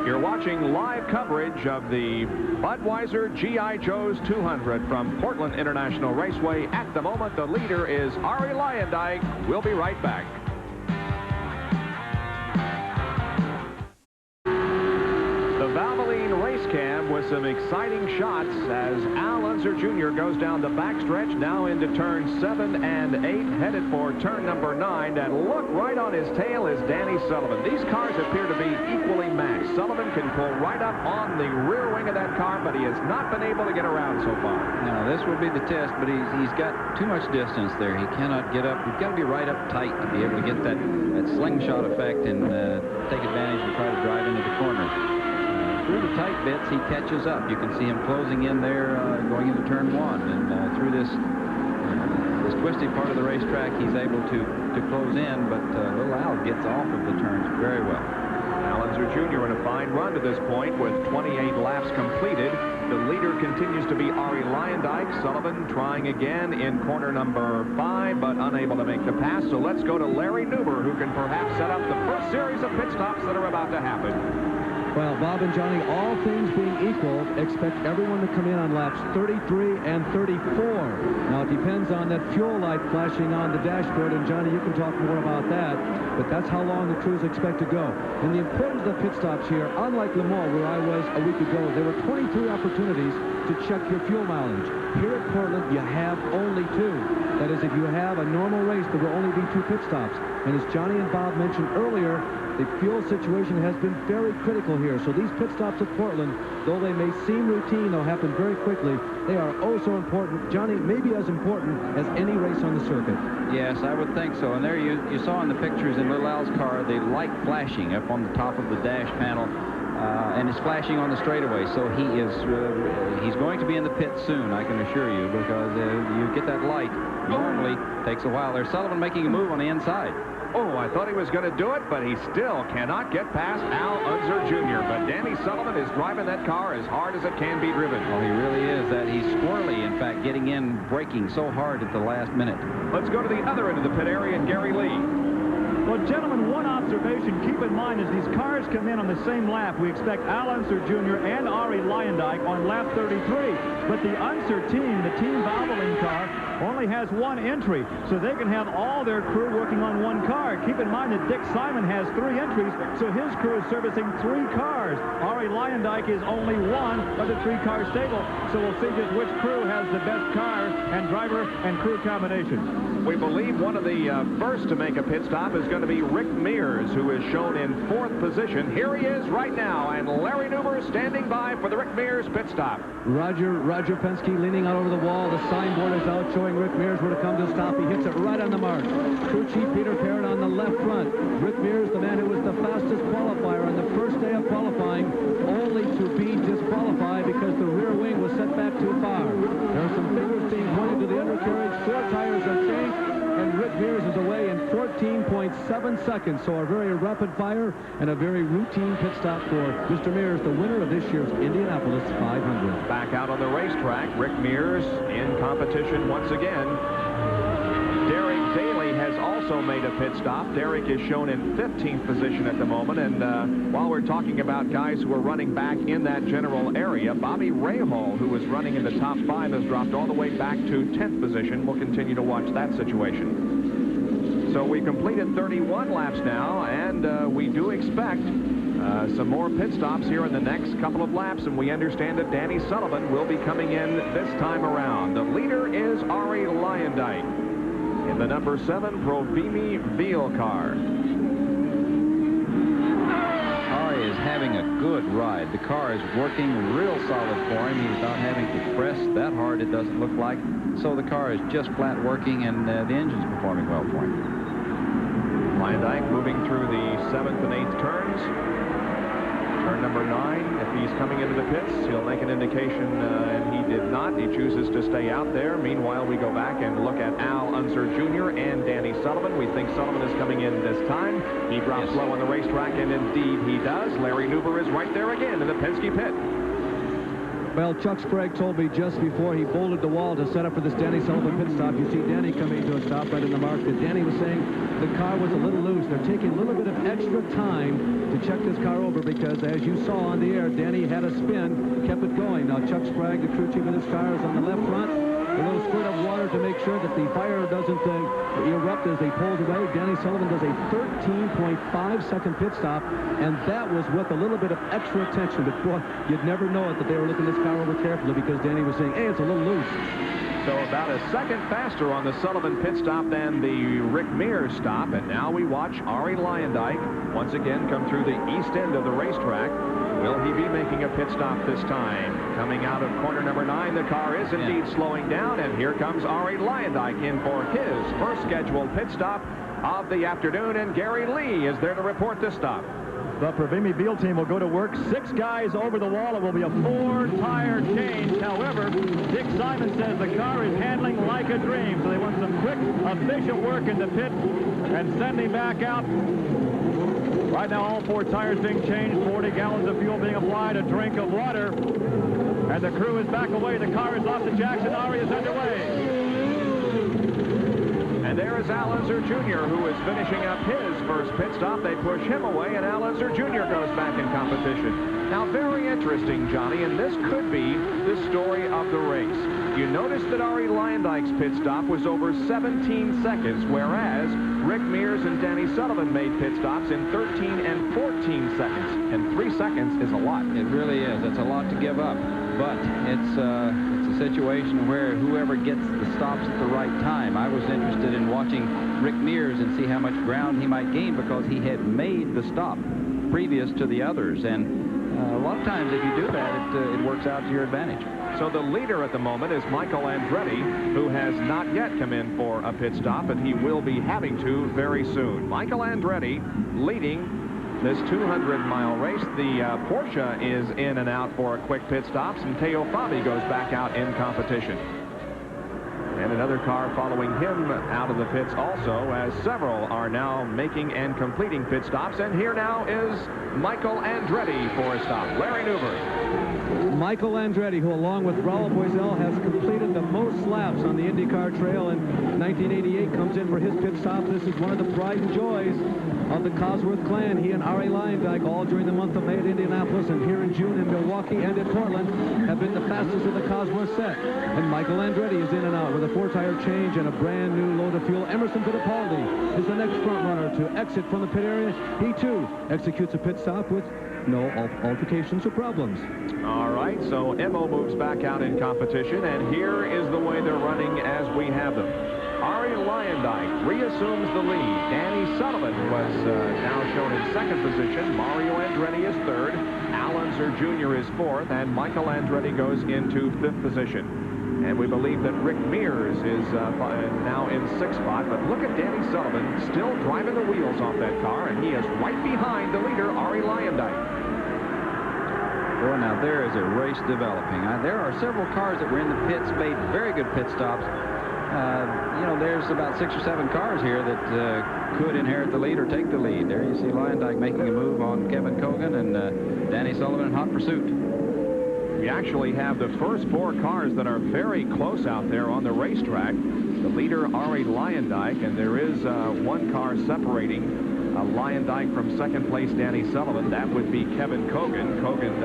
You're watching live coverage of the Budweiser G.I. Joe's 200 from Portland International Raceway. At the moment, the leader is Arie Luyendyk. We'll be right back. The Valvoline race cam with some exciting shots as Al Unser Jr. goes down the backstretch, now into turn 7 and 8, headed for turn number 9. And look, right on his tail is Danny Sullivan. These cars appear to be equally matched. Sullivan can pull right up on the rear wing of that car, but he has not been able to get around so far. Now, this will be the test, but he's got too much distance there. He cannot get up. He's got to be right up tight to be able to get that slingshot effect and take advantage and try to drive into the corner. Through the tight bits, he catches up. You can see him closing in there, going into turn 1, and through this twisty part of the racetrack, he's able to close in, but little Al gets off of the turns very well. Al Unser Jr. in a fine run to this point with 28 laps completed. The leader continues to be Arie Luyendyk. Sullivan trying again in corner number 5, but unable to make the pass. So let's go to Larry Nuber, who can perhaps set up the first series of pit stops that are about to happen. Well, Bob and Johnny, all things being equal, expect everyone to come in on laps 33 and 34. Now, it depends on that fuel light flashing on the dashboard, and Johnny, you can talk more about that, but that's how long the crews expect to go. And the importance of the pit stops here, unlike Le Mans, where I was a week ago, there were 23 opportunities to check your fuel mileage. Here at Portland, you have only 2. That is, if you have a normal race, there will only be 2 pit stops. And as Johnny and Bob mentioned earlier, the fuel situation has been very critical here. So these pit stops at Portland, though they may seem routine, they'll happen very quickly. They are oh so important. Johnny, maybe as important as any race on the circuit. Yes, I would think so. And there you saw in the pictures in Little Al's car, the light flashing up on the top of the dash panel. And it's flashing on the straightaway, so he's going to be in the pit soon, I can assure you, because you get that light. Normally takes a while. There's Sullivan making a move on the inside. Oh, I thought he was going to do it, but he still cannot get past Al Unser Jr. But Danny Sullivan is driving that car as hard as it can be driven. Well, he really is. He's squirrely, in fact, getting in, braking so hard at the last minute. Let's go to the other end of the pit area and Gary Lee. Well, gentlemen, one observation. Keep in mind, as these cars come in on the same lap, we expect Al Unser Jr. and Arie Luyendyk on lap 33. But the Unser team, the Team Valvoline car, only has 1 entry, so they can have all their crew working on 1 car. Keep in mind that Dick Simon has 3 entries, so his crew is servicing 3 cars. cars. Ari Luyendyk is only one of the 3-car stable, so we'll see just which crew has the best car and driver and crew combination. We believe one of the first to make a pit stop is going to be Rick Mears, who is shown in 4th position. Here he is right now, and Larry Nuber standing by for the Rick Mears pit stop. Roger Penske leaning out over the wall. The signboard is out showing Rick Mears where to come to stop. He hits it right on the mark. Crew chief Peter Parrott on the left front. Rick Mears, the man who was the fastest qualifier on the first day of qualifying, only to be disqualified because the rear wing was set back too far. There are some figures being pointed to the undercarriage. 4 tires are changed, and Rick Mears is away in 14.7 seconds. So a very rapid fire and a very routine pit stop for Mr. Mears, the winner of this year's Indianapolis 500. Back out on the racetrack, Rick Mears in competition once again. Derek Daly has also made a pit stop. Derek is shown in 15th position at the moment, and while we're talking about guys who are running back in that general area, Bobby Rahal, who was running in the top 5, has dropped all the way back to 10th position. We'll continue to watch that situation. So we completed 31 laps now, and we do expect some more pit stops here in the next couple of laps, and we understand that Danny Sullivan will be coming in this time around. The leader is Ari Luyendyk in the number 7 Provimi Veal car. Ari is having a good ride. The car is working real solid for him. He's not having to press that hard, it doesn't look like. So the car is just flat working, and the engine's performing well for him. Luyendyk moving through the 7th and 8th turns. Turn number 9, if he's coming into the pits, he'll make an indication, and he did not. He chooses to stay out there. Meanwhile, we go back and look at Al Unser Jr. and Danny Sullivan. We think Sullivan is coming in this time. He drops low on the racetrack, and indeed he does. Larry Nuber is right there again in the Penske pit. Well, Chuck Sprague told me just before he bolted the wall to set up for this Danny Sullivan pit stop. You see Danny coming to a stop right in the mark. That Danny was saying the car was a little loose. They're taking a little bit of extra time to check this car over because, as you saw on the air, Danny had a spin, kept it going. Now, Chuck Sprague, the crew chief of this car, is on the left front. A little squirt of water to make sure that the fire doesn't erupt as they pulled away. Danny Sullivan does a 13.5-second pit stop, and that was with a little bit of extra attention. But boy, you'd never know it that they were looking this car over carefully because Danny was saying, hey, it's a little loose. So about a second faster on the Sullivan pit stop than the Rick Mears stop. And now we watch Ari Luyendyk once again come through the east end of the racetrack. Will he be making a pit stop this time? Coming out of corner number 9, the car is indeed slowing down, and here comes Ari Luyendyk in for his first scheduled pit stop of the afternoon, and Gary Lee is there to report this stop. The Provimi Veal team will go to work. 6 guys over the wall. It will be a 4-tire change. However, Dick Simon says the car is handling like a dream, so they want some quick, efficient work in the pit and send him back out. Right now, all 4 tires being changed, 40 gallons of fuel being applied, a drink of water, and the crew is back away. The car is off to Jackson. Ari is underway. And there is Al Unser Jr., who is finishing up his first pit stop. They push him away, and Al Unser Jr. goes back in competition. Now, very interesting, Johnny, and this could be the story of the race. You notice that Ari Luyendyk's pit stop was over 17 seconds, whereas Rick Mears and Danny Sullivan made pit stops in 13 and 14 seconds. And 3 seconds is a lot. It really is. It's a lot to give up. But it's a situation where whoever gets the stops at the right time. I was interested in watching Rick Mears and see how much ground he might gain because he had made the stop previous to the others. And a lot of times if you do that, it works out to your advantage. So the leader at the moment is Michael Andretti, who has not yet come in for a pit stop, and he will be having to very soon. Michael Andretti leading this 200-mile race. The Porsche is in and out for quick pit stops, and Teo Fabi goes back out in competition. And another car following him out of the pits also, as several are now making and completing pit stops. And here now is Michael Andretti for a stop. Larry Nuber. Michael Andretti, who along with Raul Boesel has completed the most laps on the IndyCar trail in 1988, comes in for his pit stop. This is one of the pride and joys of the Cosworth clan. He and Ari Luyendyk, all during the month of May at Indianapolis and here in June in Milwaukee and at Portland, have been the fastest of the Cosworth set. And Michael Andretti is in and out with a 4-tire change and a brand new load of fuel. Emerson Fittipaldi is the next front runner to exit from the pit area. He too executes a pit stop with no altercations or problems. All right, so Immo moves back out in competition, and here is the way they're running as we have them. Arie Luyendyk reassumes the lead. Danny Sullivan was now shown in second position. Mario Andretti is third. Al Unser Jr. is fourth, and Michael Andretti goes into fifth position. And we believe that Rick Mears is now in sixth spot. But look at Danny Sullivan still driving the wheels off that car, and he is right behind the leader, Arie Luyendyk. Well, now there is a race developing. There are several cars that were in the pits, made very good pit stops. You know, there's about 6 or 7 cars here that could inherit the lead or take the lead. There you see Luyendyk making a move on Kevin Kogan and Danny Sullivan in hot pursuit. We actually have the first 4 cars that are very close out there on the racetrack. The leader, Arie Luyendyk, and there is one car separating Luyendyk from second place, Danny Sullivan. That would be Kevin Kogan. Kogan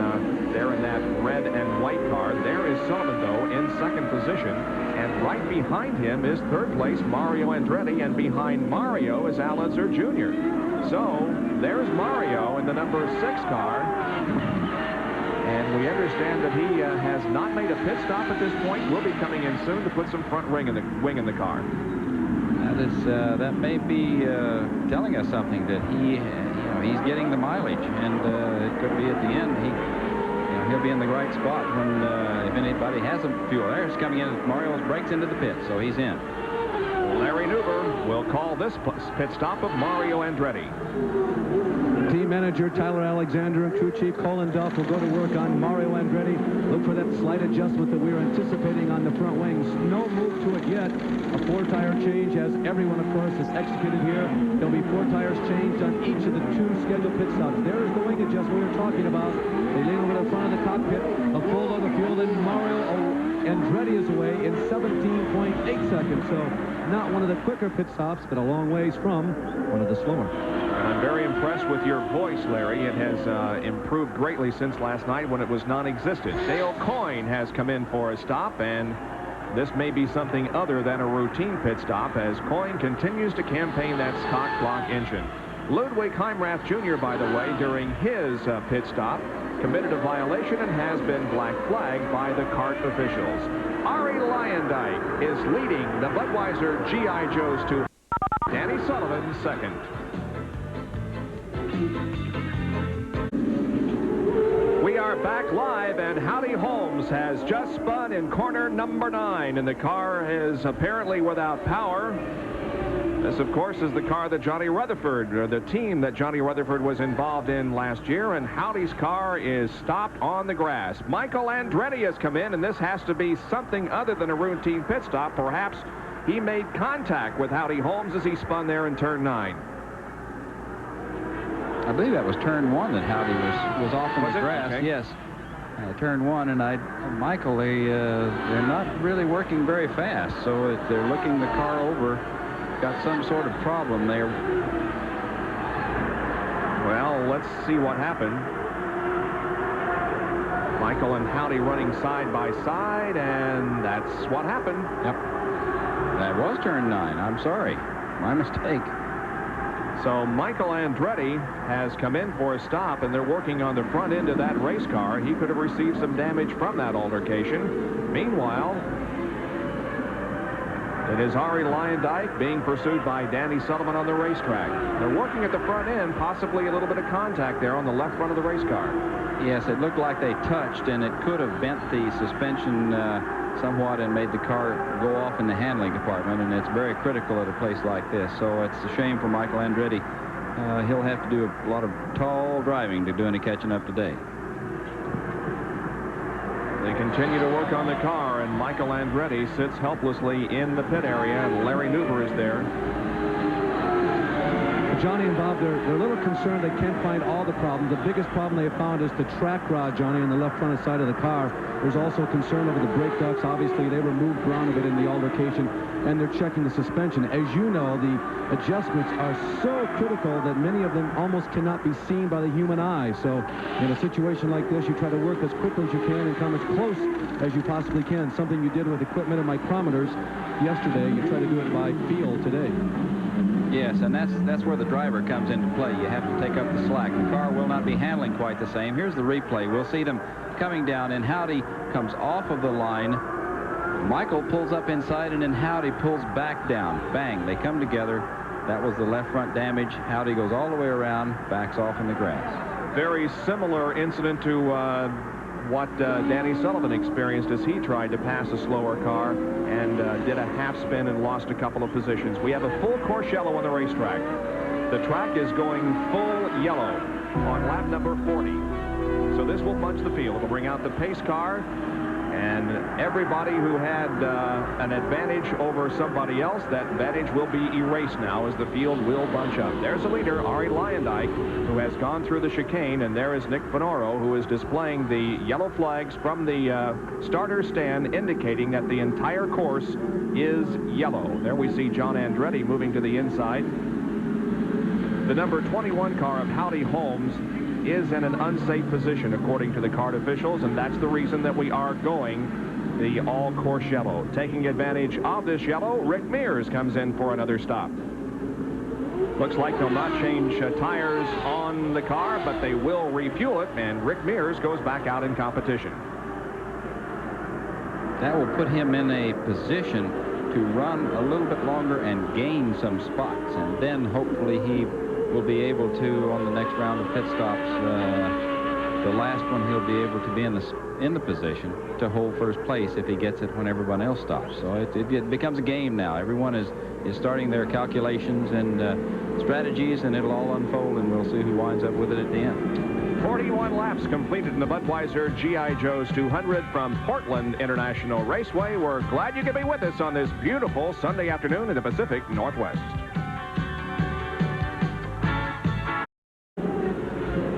there in that red and white car. There is Sullivan, though, in second position. And right behind him is third place, Mario Andretti, and behind Mario is Al Unser Jr. So there's Mario in the number 6 car. And we understand that he has not made a pit stop at this point. Will be coming in soon to put some front wing in the car. That may be telling us something, that he's getting the mileage, and it could be at the end he'll be in the right spot when if anybody has some fuel. There's coming in. Mario's brakes into the pit, so he's in. Larry Nuber will call this pit stop of Mario Andretti. Team manager Tyler Alexander and crew chief Colin Duff will go to work on Mario Andretti. Look for that slight adjustment that we were anticipating on the front wings. No move to it yet. A 4-tire change, as everyone, of course, has executed here. There'll be 4 tires changed on each of the 2 scheduled pit stops. There is the wing adjustment we were talking about. They lean over the front of the cockpit. A full load of fuel. Then Mario Andretti is away in 17.8 seconds. So not one of the quicker pit stops, but a long ways from one of the slower. I'm very impressed with your voice, Larry. It has improved greatly since last night when it was non-existent. Dale Coyne has come in for a stop, and this may be something other than a routine pit stop as Coyne continues to campaign that stock block engine. Ludwig Heimrath Jr., by the way, during his pit stop, committed a violation and has been black flagged by the kart officials. Arie Luyendyk is leading the Budweiser G.I. Joes to Danny Sullivan second. We are back live, and Howdy Holmes has just spun in corner number 9, and the car is apparently without power. This, of course, is the car that Johnny Rutherford, or the team that Johnny Rutherford was involved in last year, and Howdy's car is stopped on the grass. Michael Andretti has come in, and this has to be something other than a routine pit stop. Perhaps he made contact with Howdy Holmes as he spun there in turn 9. I believe that was turn 1 that Howdy was off in the grass. Okay. Yes, turn 1, and Michael, they're not really working very fast, so if they're looking the car over, got some sort of problem there. Well, let's see what happened. Michael and Howdy running side by side, and that's what happened. Yep, that was turn 9. I'm sorry, my mistake. So Michael Andretti has come in for a stop, and they're working on the front end of that race car. He could have received some damage from that altercation. Meanwhile, it is Arie Luyendyk being pursued by Danny Sullivan on the racetrack. They're working at the front end, possibly a little bit of contact there on the left front of the race car. Yes, it looked like they touched, and it could have bent the suspension somewhat and made the car go off in the handling department, and it's very critical at a place like this. So it's a shame for Michael Andretti. He'll have to do a lot of tall driving to do any catching up today. They continue to work on the car, and Michael Andretti sits helplessly in the pit area, and Larry Nuber is there. Johnny and Bob, they're a little concerned they can't find all the problems. The biggest problem they have found is the track rod, Johnny, on the left front side of the car. There's also concern over the brake ducts. Obviously, they were moved around a bit in the altercation, and they're checking the suspension. As you know, the adjustments are so critical that many of them almost cannot be seen by the human eye. So in a situation like this, you try to work as quickly as you can and come as close as you possibly can. Something you did with equipment and micrometers yesterday. You try to do it by feel today. Yes, and that's where the driver comes into play. You have to take up the slack. The car will not be handling quite the same. Here's the replay. We'll see them coming down, and Howdy comes off of the line. Michael pulls up inside, and then Howdy pulls back down. Bang, they come together. That was the left front damage. Howdy goes all the way around, backs off in the grass. Very similar incident to what Danny Sullivan experienced as he tried to pass a slower car and did a half spin and lost a couple of positions. We have a full course yellow on the racetrack. The track is going full yellow on lap number 40. So this will bunch the field. It'll bring out the pace car, and everybody who had an advantage over somebody else, that advantage will be erased now as the field will bunch up. There's the leader, Arie Luyendyk, who has gone through the chicane, and there is Nick Finoro, who is displaying the yellow flags from the starter stand, indicating that the entire course is yellow. There we see John Andretti moving to the inside. The number 21 car of Howdy Holmes is in an unsafe position, according to the cart officials, and that's the reason that we are going the all-course yellow. Taking advantage of this yellow, Rick Mears comes in for another stop. Looks like they'll not change tires on the car, but they will refuel it, and Rick Mears goes back out in competition. That will put him in a position to run a little bit longer and gain some spots, and then hopefully he will be able to, on the next round of pit stops, the last one, he'll be able to be in the position to hold first place if he gets it when everyone else stops. So it becomes a game now. Everyone is starting their calculations and strategies, and it'll all unfold, and we'll see who winds up with it at the end. 41 laps completed in the Budweiser G.I. Joe's 200 from Portland International Raceway. We're glad you could be with us on this beautiful Sunday afternoon in the Pacific Northwest.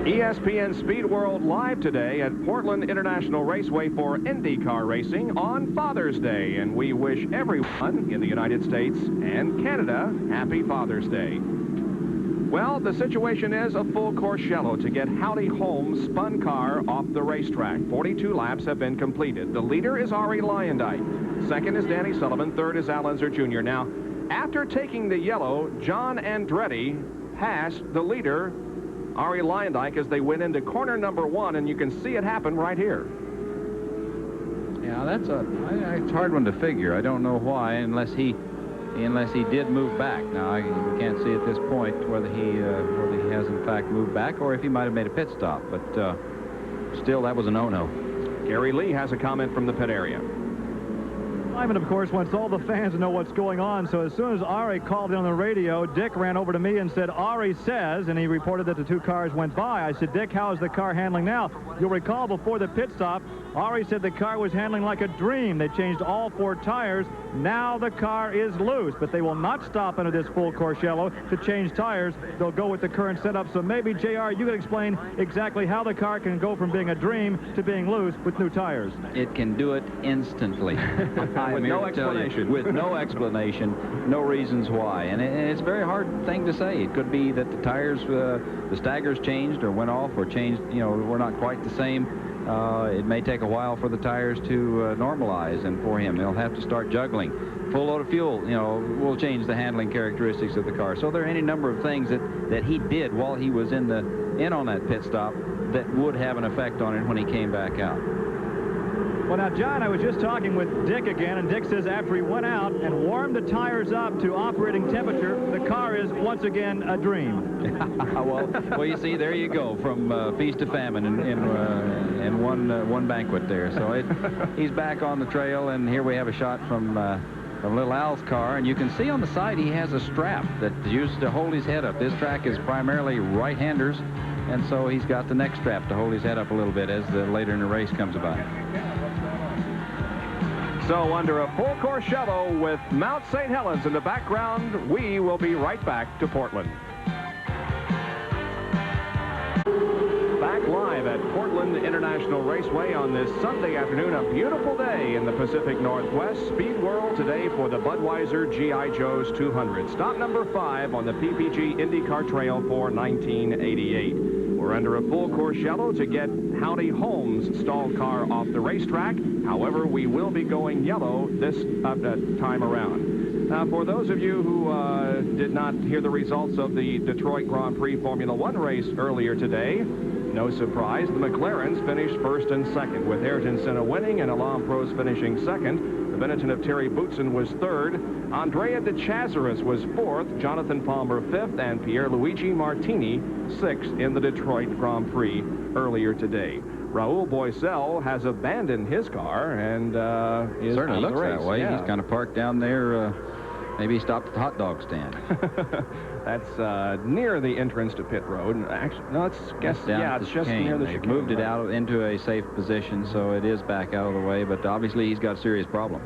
ESPN Speed World live today at Portland International Raceway for IndyCar racing on Father's Day, and we wish everyone in the United States and Canada happy Father's Day. Well, the situation is a full course yellow to get Howdy Holmes' spun car off the racetrack. 42 laps have been completed. The leader is Arie Luyendyk. Second is Danny Sullivan. Third is Al Unser Jr. Now, after taking the yellow, John Andretti passed the leader, Arie Luyendyk, as they went into corner number 1, and you can see it happen right here. Yeah, it's a hard one to figure. I don't know why, unless he did move back. Now, we can't see at this point whether he has in fact moved back or if he might have made a pit stop. But still, that was a no-no. Gary Lee has a comment from the pit area. Simon, of course, wants all the fans to know what's going on, so as soon as Arie called in on the radio, Dick ran over to me and said, Arie says, and he reported that the two cars went by. I said, Dick, how is the car handling now? You'll recall before the pit stop, Arie said the car was handling like a dream. They changed all 4 tires. Now the car is loose, but they will not stop under this full course yellow to change tires. They'll go with the current setup. So maybe, JR, you could explain exactly how the car can go from being a dream to being loose with new tires. It can do it instantly. With no explanation. With no explanation, no reasons why. And it's a very hard thing to say. It could be that the tires, the staggers changed or went off or changed, were not quite the same. It may take a while for the tires to normalize, and for him, they'll have to start juggling. Full load of fuel, will change the handling characteristics of the car. So there are any number of things that he did while he was in on that pit stop that would have an effect on it when he came back out. Well, now, John, I was just talking with Dick again, and Dick says after he went out and warmed the tires up to operating temperature, the car is once again a dream. well, you see, there you go, from feast to famine in one banquet there. So he's back on the trail, and here we have a shot from Little Al's car, and you can see on the side he has a strap that's used to hold his head up. This track is primarily right-handers, and so he's got the neck strap to hold his head up a little bit as later in the race comes about. So under a full course yellow with Mount St. Helens in the background, we will be right back to Portland. Back live at Portland International Raceway on this Sunday afternoon, a beautiful day in the Pacific Northwest. Speed World today for the Budweiser G.I. Joe's 200. Stop number 5 on the PPG IndyCar Trail for 1988. We're under a full course yellow to get Howdy Holmes' stalled car off the racetrack. However, we will be going yellow this time around. Now, for those of you who did not hear the results of the Detroit Grand Prix Formula One race earlier today, no surprise, the McLarens finished first and second, with Ayrton Senna winning and Alain Prost finishing second. The Benetton of Terry Boutsen was third. Andrea de Cesaris was fourth, Jonathan Palmer fifth, and Pierluigi Martini sixth in the Detroit Grand Prix earlier today. Raul Boesel has abandoned his car and is certainly out of the looks race. that way. Yeah. He's kind of parked down there. Maybe he stopped at the hot dog stand. That's near the entrance to pit road. Actually, no, it's Down it's just near the They've chicane. moved it out into a safe position, so it is back out of the way. But obviously, he's got a serious problem.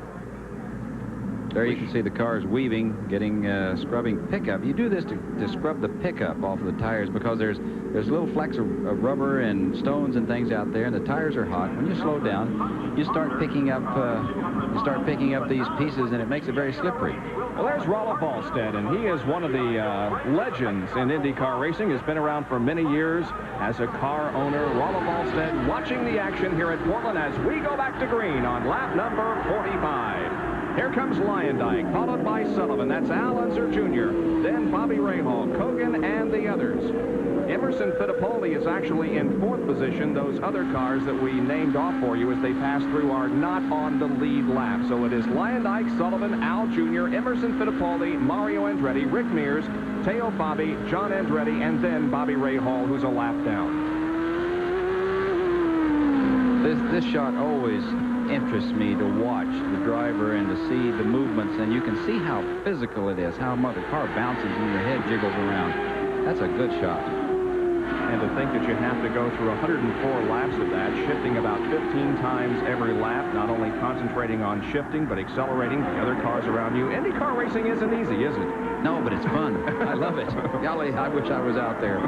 There you can see the cars weaving, getting scrubbing pickup. You do this to scrub the pickup off of the tires because there's little flecks of rubber and stones and things out there, and the tires are hot. When you slow down, you start picking up these pieces, and it makes it very slippery. Well, there's Rolf Alstead, and he is one of the legends in IndyCar racing. Has been around for many years as a car owner. Rolf Alstead watching the action here at Portland as we go back to green on lap number 45. Here comes Lyondike, followed by Sullivan. That's Al Unser Jr., then Bobby Rahal, Kogan, and the others. Emerson Fittipaldi is actually in fourth position. Those other cars that we named off for you as they pass through are not on the lead lap. So it is Lyondike, Sullivan, Al Jr., Emerson Fittipaldi, Mario Andretti, Rick Mears, Teo Fabi, John Andretti, and then Bobby Rahal, who's a lap down. This shot always interests me to watch the driver and to see the movements, and you can see how physical it is, how much the car bounces and your head jiggles around. That's a good shot. And to think that you have to go through 104 laps of that, shifting about 15 times every lap, not only concentrating on shifting, but accelerating the other cars around you. IndyCar racing isn't easy, is it? No, but it's fun. I love it. Golly, I wish I was out there.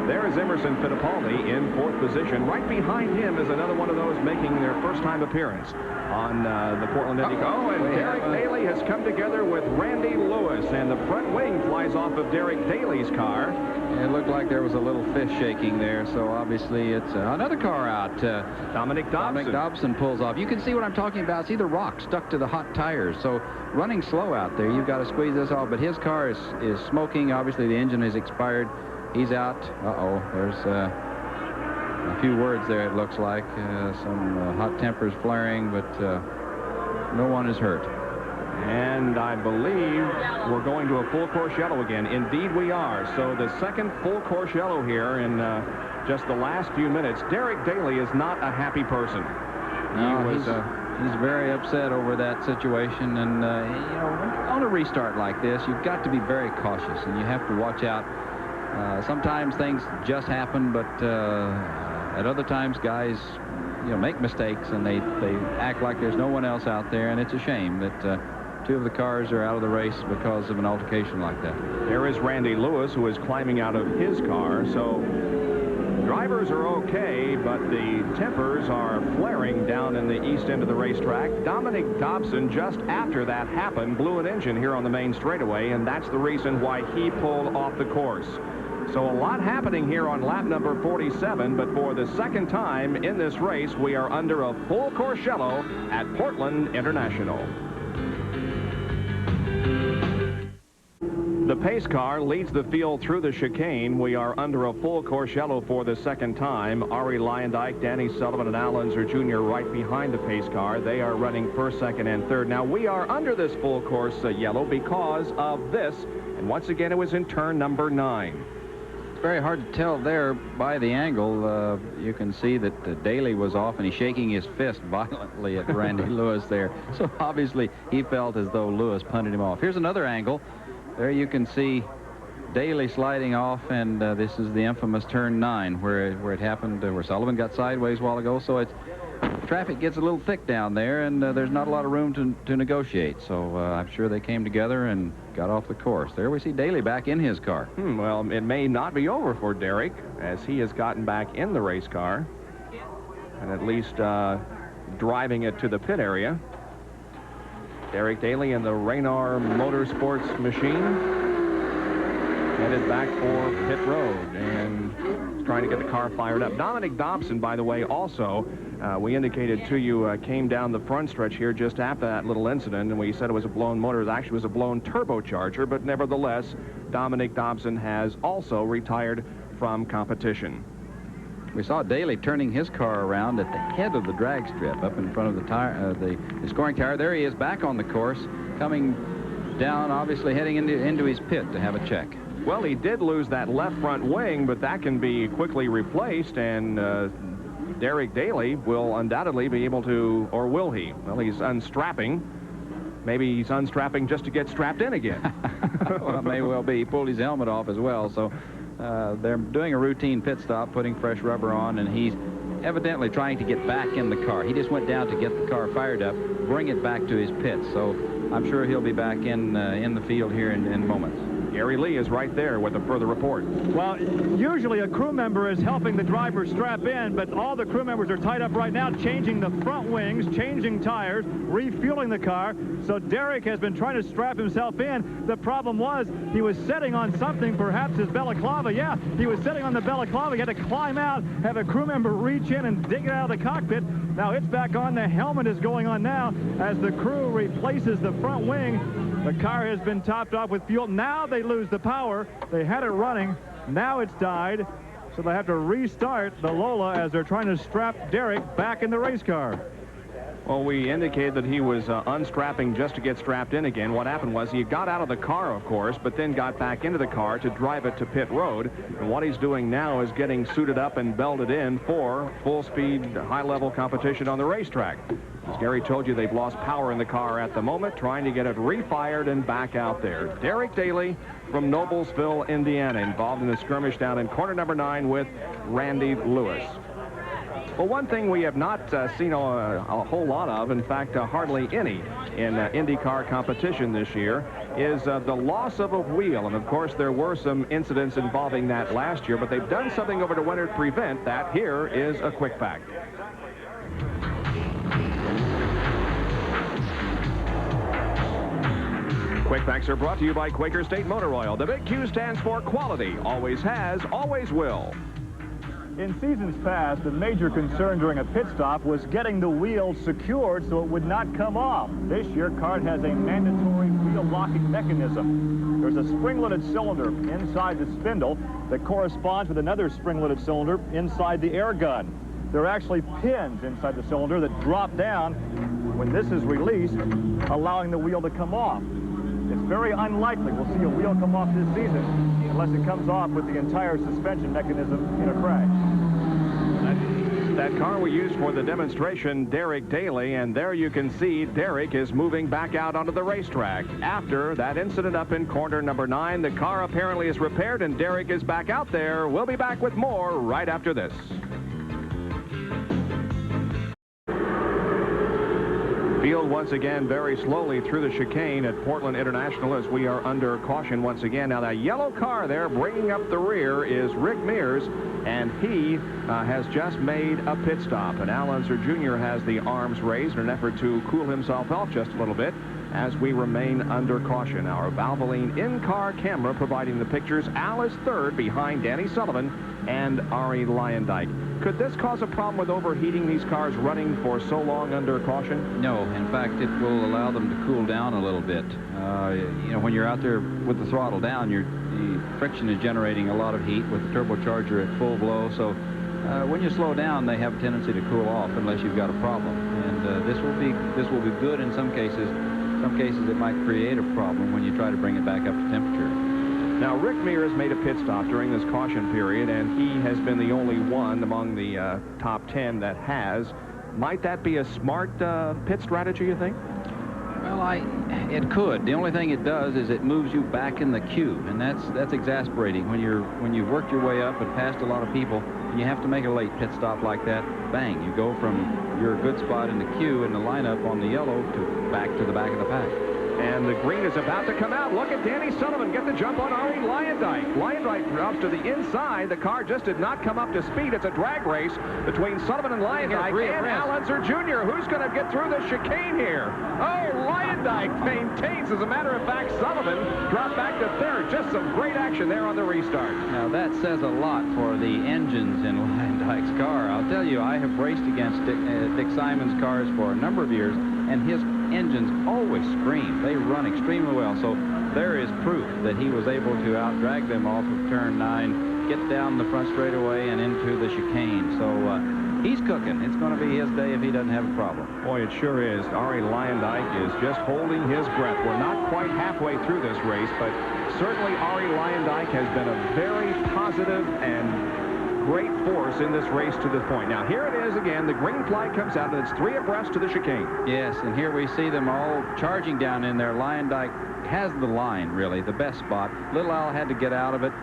There is Emerson Fittipaldi in fourth position. Right behind him is another one of those making their first-time appearance on the Portland IndyCar. Oh, and Derek Daly has come together with Randy Lewis, and the front wing flies off of Derek Daly's car. It looked like there was a little fish shaking there, so obviously it's another car out. Dominic Dobson. Dominic Dobson pulls off. You can see what I'm talking about. See the rock stuck to the hot tires, so running slow out there. You've got to squeeze this off, but his car is smoking. Obviously, the engine is expired. He's out. Uh-oh, there's a few words there, it looks like. Some hot tempers flaring, but no one is hurt. And I believe we're going to a full course yellow again. Indeed we are. So the second full course yellow here in just the last few minutes. Derek Daly is not a happy person. No, he's very upset over that situation. And, you know, on a restart like this, you've got to be very cautious, and you have to watch out. Sometimes things just happen, but at other times guys, you know, make mistakes, and they act like there's no one else out there, and it's a shame that two of the cars are out of the race because of an altercation like that. There is Randy Lewis, who is climbing out of his car. So drivers are okay, but the tempers are flaring down in the east end of the racetrack. Dominic Dobson, just after that happened, blew an engine here on the main straightaway, and that's the reason why he pulled off the course. So a lot happening here on lap number 47, but for the second time in this race, we are under a full course yellow at Portland International. The pace car leads the field through the chicane. We are under a full course yellow for the second time. Arie Luyendyk, Danny Sullivan, and Al Unser Jr. right behind the pace car. They are running first, second, and third. Now, we are under this full course yellow because of this. And once again, it was in turn number 9. It's very hard to tell there by the angle. You can see that Daly was off, and he's shaking his fist violently at Randy Lewis there. So obviously, he felt as though Lewis punted him off. Here's another angle. There you can see Daly sliding off, and this is the infamous turn 9 where it happened, where Sullivan got sideways a while ago. So traffic gets a little thick down there, and there's not a lot of room to negotiate. So I'm sure they came together and got off the course. There we see Daly back in his car. Well, it may not be over for Derek, as he has gotten back in the race car and at least driving it to the pit area. Derek Daly in the Raynor Motorsports machine. headed back for pit road and trying to get the car fired up. Dominic Dobson, by the way, also, we indicated to you, came down the front stretch here just after that little incident, and we said it was a blown motor. It actually was a blown turbocharger, but nevertheless, Dominic Dobson has also retired from competition. We saw Daly turning his car around at the head of the drag strip up in front of the tire, the scoring tower. There he is back on the course, coming down, obviously heading into his pit to have a check. Well, he did lose that left front wing, but that can be quickly replaced, and Derek Daly will undoubtedly be able to, or will he? Well, he's unstrapping. Maybe he's unstrapping just to get strapped in again. Well, it may well be. He pulled his helmet off as well, so they're doing a routine pit stop, putting fresh rubber on, and he's evidently trying to get back in the car. He just went down to get the car fired up, bring it back to his pit, so I'm sure he'll be back in the field here in moments. Gary Lee is right there with a further report. Well, usually a crew member is helping the driver strap in, but all the crew members are tied up right now, changing the front wings, changing tires, refueling the car. So Derek has been trying to strap himself in. The problem was he was sitting on something, perhaps his balaclava. Yeah, he was sitting on the balaclava. He had to climb out, have a crew member reach in and dig it out of the cockpit. Now it's back on. The helmet is going on now as the crew replaces the front wing. The car has been topped off with fuel. Now they lose the power. They had it running. Now it's died. So they have to restart the Lola as they're trying to strap Derek back in the race car. Well, we indicated that he was unstrapping just to get strapped in again. What happened was he got out of the car, of course, but then got back into the car to drive it to pit road. And what he's doing now is getting suited up and belted in for full-speed, high-level competition on the racetrack. As Gary told you, they've lost power in the car at the moment, trying to get it refired and back out there. Derek Daly from Noblesville, Indiana, involved in the skirmish down in corner number 9 with Randy Lewis. Well, one thing we have not seen a whole lot of, in fact, hardly any in IndyCar competition this year, is the loss of a wheel. And, of course, there were some incidents involving that last year, but they've done something over the winter to prevent that. Here is a quick fact. Quick Facts are brought to you by Quaker State Motor Oil. The big Q stands for quality. Always has, always will. In seasons past, the major concern during a pit stop was getting the wheel secured so it would not come off. This year, CART has a mandatory wheel locking mechanism. There's a spring-loaded cylinder inside the spindle that corresponds with another spring-loaded cylinder inside the air gun. There are actually pins inside the cylinder that drop down when this is released, allowing the wheel to come off. It's very unlikely we'll see a wheel come off this season unless it comes off with the entire suspension mechanism in a crash. That car we used for the demonstration, Derek Daly, and there you can see Derek is moving back out onto the racetrack. After that incident up in corner number 9, the car apparently is repaired and Derek is back out there. We'll be back with more right after this. Field once again very slowly through the chicane at Portland International as we are under caution once again. Now that yellow car there bringing up the rear is Rick Mears, and he has just made a pit stop. And Al Unser Jr. has the arms raised in an effort to cool himself off just a little bit as we remain under caution. Our Valvoline in-car camera providing the pictures. Al is third behind Danny Sullivan and Arie Luyendyk. Could this cause a problem with overheating, these cars running for so long under caution? No. In fact, it will allow them to cool down a little bit. You know, when you're out there with the throttle down, the friction is generating a lot of heat with the turbocharger at full blow. So when you slow down, they have a tendency to cool off unless you've got a problem. And this will be good in some cases. Some cases it might create a problem when you try to bring it back up to temperature. Now, Rick Mears made a pit stop during this caution period, and he has been the only one among the top 10 that has. Might that be a smart pit strategy, you think? Well, it could. The only thing it does is it moves you back in the queue, and that's exasperating when you've worked your way up and passed a lot of people, and you have to make a late pit stop like that. Bang! You go from your good spot in the queue in the lineup on the yellow to the back of the pack. And the green is about to come out. Look at Danny Sullivan get the jump on Arie Luyendyk. Luyendyk drops to the inside. The car just did not come up to speed. It's a drag race between Sullivan and Luyendyk and Al Unser Jr. Who's going to get through the chicane here? Oh, Luyendyk maintains. As a matter of fact, Sullivan dropped back to third. Just some great action there on the restart. Now, that says a lot for the engines in Luyendyk's car. I'll tell you, I have raced against Dick Simon's cars for a number of years, and his engines always scream. They run extremely well. So there is proof that he was able to outdrag them off of turn 9, get down the front straightaway and into the chicane. So he's cooking. It's going to be his day if he doesn't have a problem. Boy, it sure is. Arie Luyendyk is just holding his breath. We're not quite halfway through this race, but certainly Arie Luyendyk has been a very positive and great force in this race to this point. Now, here it is again. The green flag comes out, and it's 3 abreast to the chicane. Yes, and here we see them all charging down in there. Luyendyk has the line, really, the best spot. Little Al had to get out of it.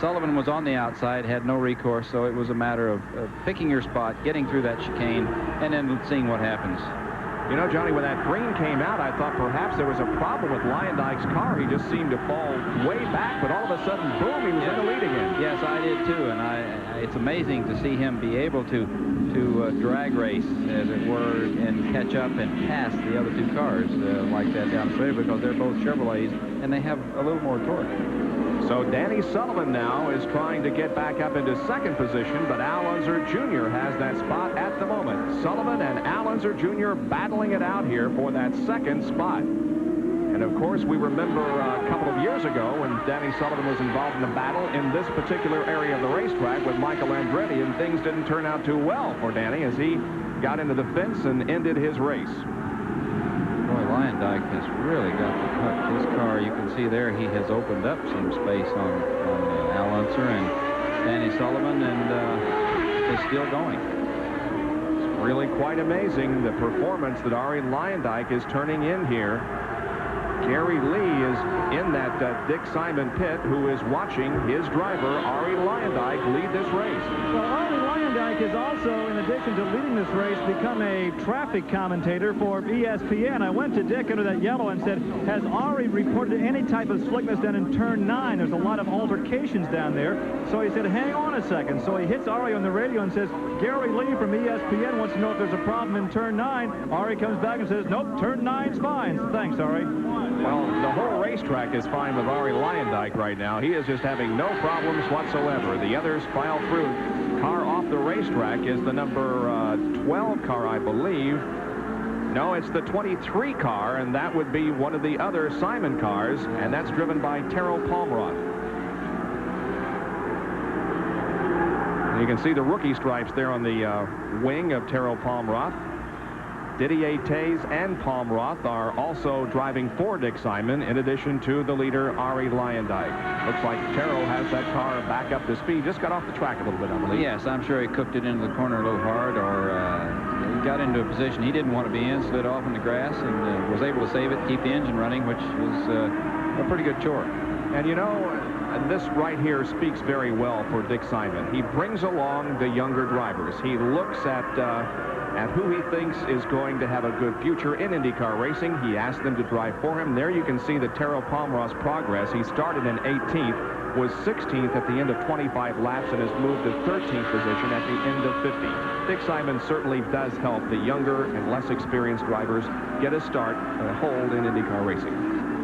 Sullivan was on the outside, had no recourse, so it was a matter of picking your spot, getting through that chicane, and then seeing what happens. You know, Johnny, when that green came out, I thought perhaps there was a problem with Luyendyk's car. He just seemed to fall way back, but all of a sudden, boom, he was in the lead again. Yes, I did too, and it's amazing to see him be able to drag race, as it were, and catch up and pass the other 2 cars like that down the straight, because they're both Chevrolets, and they have a little more torque. So Danny Sullivan now is trying to get back up into second position, but Al Unser Jr. has that spot at the moment. Sullivan and Al Unser Jr. battling it out here for that second spot. And of course, we remember a couple of years ago when Danny Sullivan was involved in a battle in this particular area of the racetrack with Michael Andretti, and things didn't turn out too well for Danny as he got into the fence and ended his race. Boy, Luyendyk has really got the hook. His car, you can see there, he has opened up some space on Al Unser and Danny Sullivan, and is still going. It's really quite amazing, the performance that Arie Luyendyk is turning in here. Gary Lee is in that Dick Simon pit, who is watching his driver, Arie Luyendyk, lead this race. Well, Arie Luyendyk is also, in addition to leading this race, become a traffic commentator for ESPN. I went to Dick under that yellow and said, has Arie reported any type of slickness down in turn 9? There's a lot of altercations down there. So he said, hang on a second. So he hits Arie on the radio and says, Gary Lee from ESPN wants to know if there's a problem in turn 9. Arie comes back and says, nope, turn 9's fine. So thanks, Arie. Well, the whole racetrack is fine with Arie Luyendyk right now. He is just having no problems whatsoever. The others file through. Car off the racetrack is the number 12 car, I believe. No, it's the 23 car, and that would be one of the other Simon cars, and that's driven by Taro Palmroth. And you can see the rookie stripes there on the wing of Taro Palmroth. Didier Tays and Palmroth are also driving for Dick Simon, in addition to the leader, Arie Luyendyk. Looks like Taro has that car back up to speed. Just got off the track a little bit, I believe. Yes, I'm sure he cooked it into the corner a little hard, or he got into a position he didn't want to be in, slid off in the grass, and was able to save it, keep the engine running, which was a pretty good chore. And you know, this right here speaks very well for Dick Simon. He brings along the younger drivers. He looks at who he thinks is going to have a good future in IndyCar racing. He asked them to drive for him. There you can see the Taro Palmroth's progress. He started in 18th, was 16th at the end of 25 laps, and has moved to 13th position at the end of 50. Dick Simon certainly does help the younger and less experienced drivers get a start, a hold in IndyCar racing.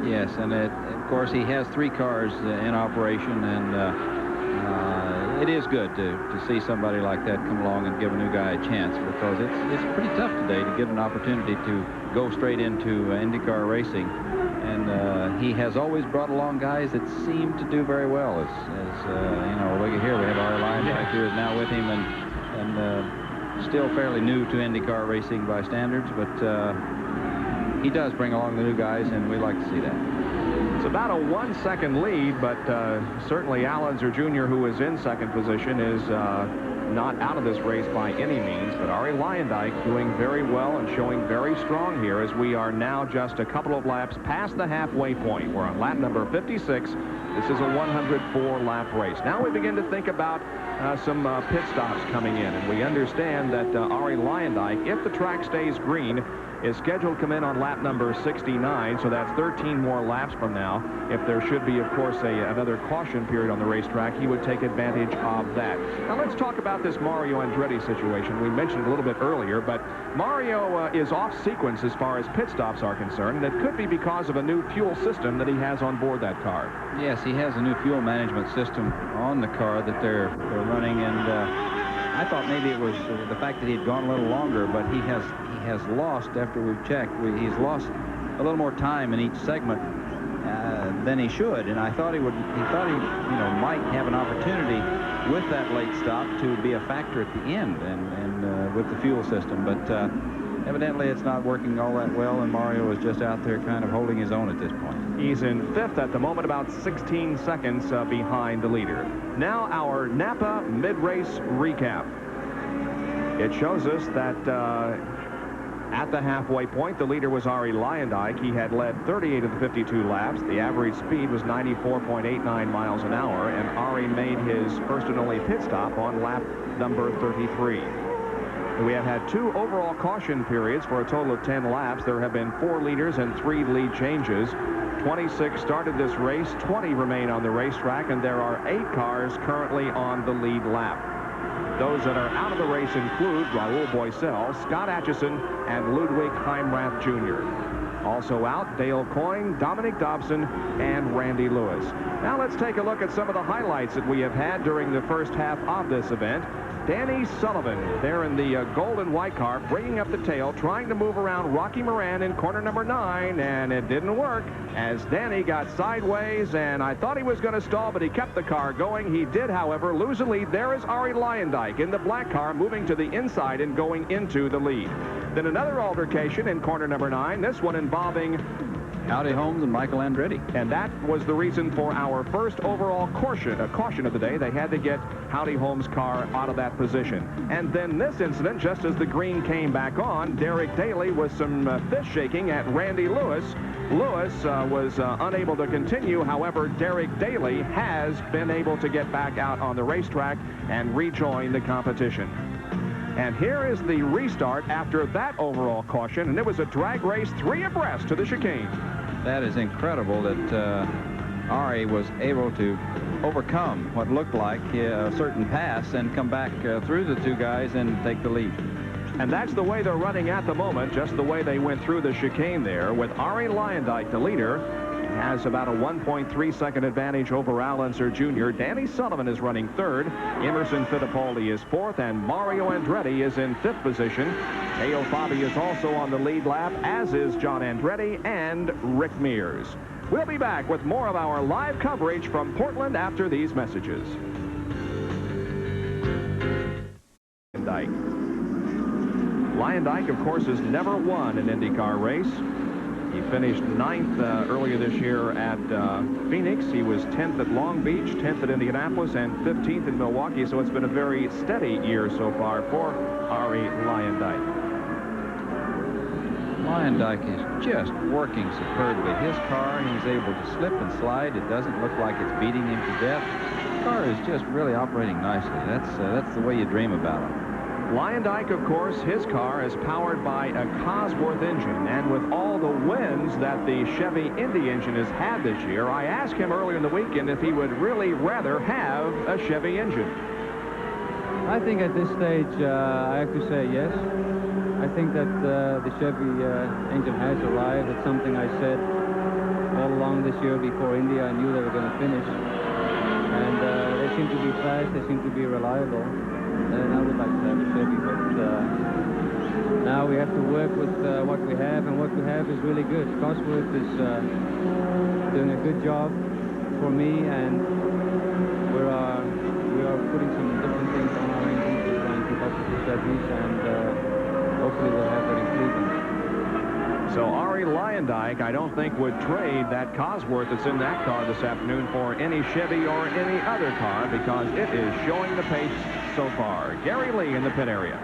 Yes, and of course he has 3 cars in operation, and it is good to see somebody like that come along and give a new guy a chance, because it's pretty tough today to get an opportunity to go straight into IndyCar racing. And he has always brought along guys that seem to do very well. As you know, look at here, we have Arie Luyendyk who is now with him, and still fairly new to IndyCar racing by standards, but he does bring along the new guys, and we like to see that. It's about a 1-second lead, but certainly Al Unser Jr., who is in second position, is not out of this race by any means, but Arie Luyendyk doing very well and showing very strong here as we are now just a couple of laps past the halfway point. We're on lap number 56. This is a 104-lap race. Now we begin to think about some pit stops coming in, and we understand that Arie Luyendyk, if the track stays green, is scheduled to come in on lap number 69, so that's 13 more laps from now. If there should be, of course, another caution period on the racetrack, he would take advantage of that. Now let's talk about this Mario Andretti situation. We mentioned it a little bit earlier, but Mario is off sequence as far as pit stops are concerned, and it could be because of a new fuel system that he has on board that car. Yes, he has a new fuel management system on the car that they're running, and I thought maybe it was the fact that he had gone a little longer, but he has lost, after we've checked, he's lost a little more time in each segment than he should, and I thought he might have an opportunity with that late stop to be a factor at the end and with the fuel system, but evidently it's not working all that well, and Mario is just out there kind of holding his own at this point. He's in 5th at the moment, about 16 seconds behind the leader. Now our Napa mid-race recap. It shows us that at the halfway point, the leader was Arie Luyendyk. He had led 38 of the 52 laps. The average speed was 94.89 miles an hour, and Arie made his first and only pit stop on lap number 33. We have had 2 overall caution periods for a total of 10 laps. There have been 4 leaders and 3 lead changes. 26 started this race, 20 remain on the racetrack, and there are 8 cars currently on the lead lap. Those that are out of the race include Raul Boesel, Scott Atchison, and Ludwig Heimrath Jr. Also out, Dale Coyne, Dominic Dobson, and Randy Lewis. Now let's take a look at some of the highlights that we have had during the first half of this event. Danny Sullivan there in the gold and white car, bringing up the tail, trying to move around Rocky Moran in corner number 9, and it didn't work as Danny got sideways, and I thought he was going to stall, but he kept the car going. He did, however, lose a lead. There is Arie Luyendyk in the black car, moving to the inside and going into the lead. Then another altercation in corner number 9, this one involving Howdy Holmes and Michael Andretti. And that was the reason for our first overall caution of the day. They had to get Howdy Holmes' car out of that position. And then this incident, just as the green came back on, Derek Daly was some fist shaking at Randy Lewis. Lewis was unable to continue. However, Derek Daly has been able to get back out on the racetrack and rejoin the competition. And here is the restart after that overall caution, and it was a drag race 3 abreast to the chicane. That is incredible that Arie was able to overcome what looked like a certain pass and come back through the 2 guys and take the lead. And that's the way they're running at the moment, just the way they went through the chicane there, with Arie Luyendyk, the leader. Has about a 1.3-second advantage over Al Unser Jr. Danny Sullivan is running 3rd. Emerson Fittipaldi is 4th, and Mario Andretti is in 5th position. Teo Fabi is also on the lead lap, as is John Andretti and Rick Mears. We'll be back with more of our live coverage from Portland after these messages. Luyendyk, of course, has never won an IndyCar race. He finished 9th earlier this year at Phoenix. He was 10th at Long Beach, 10th at Indianapolis, and 15th in Milwaukee. So it's been a very steady year so far for Arie Luyendyk. Luyendyk is just working superbly. His car, he's able to slip and slide. It doesn't look like it's beating him to death. The car is just really operating nicely. That's the way you dream about it. Luyendyk, of course, his car is powered by a Cosworth engine, and with all the wins that the Chevy Indy engine has had this year, I asked him earlier in the weekend if he would really rather have a Chevy engine. I think at this stage, I have to say yes. I think that the Chevy engine has arrived. It's something I said all along this year before Indy. I knew they were going to finish. And they seem to be fast, they seem to be reliable. And I would like to have a Chevy, but now we have to work with what we have, and what we have is really good. Cosworth is doing a good job for me, and we are putting some different things on our engine to try and keep up with the Chevys, and hopefully we'll have that in Cleveland. So Arie Arie Luyendyk, I don't think, would trade that Cosworth that's in that car this afternoon for any Chevy or any other car because it is showing the pace so far. Gary Lee in the pit area.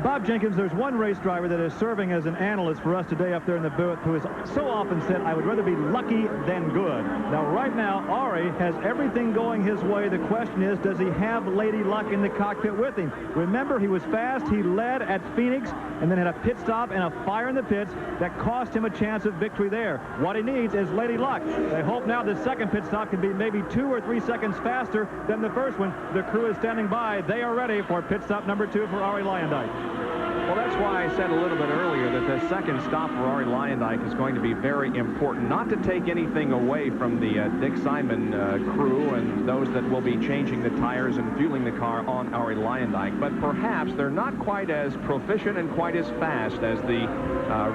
Bob Jenkins, there's one race driver that is serving as an analyst for us today up there in the booth who has so often said, I would rather be lucky than good. Now, right now, Arie has everything going his way. The question is, does he have Lady Luck in the cockpit with him? Remember, he was fast. He led at Phoenix and then had a pit stop and a fire in the pits that cost him a chance of victory there. What he needs is Lady Luck. They hope now the second pit stop can be maybe 2 or 3 seconds faster than the first one. The crew is standing by. They are ready for pit stop number 2 for Arie Luyendyk. Well, that's why I said a little bit earlier that the second stop for Arie Luyendyk is going to be very important. Not to take anything away from the Dick Simon crew and those that will be changing the tires and fueling the car on Arie Luyendyk, but perhaps they're not quite as proficient and quite as fast as the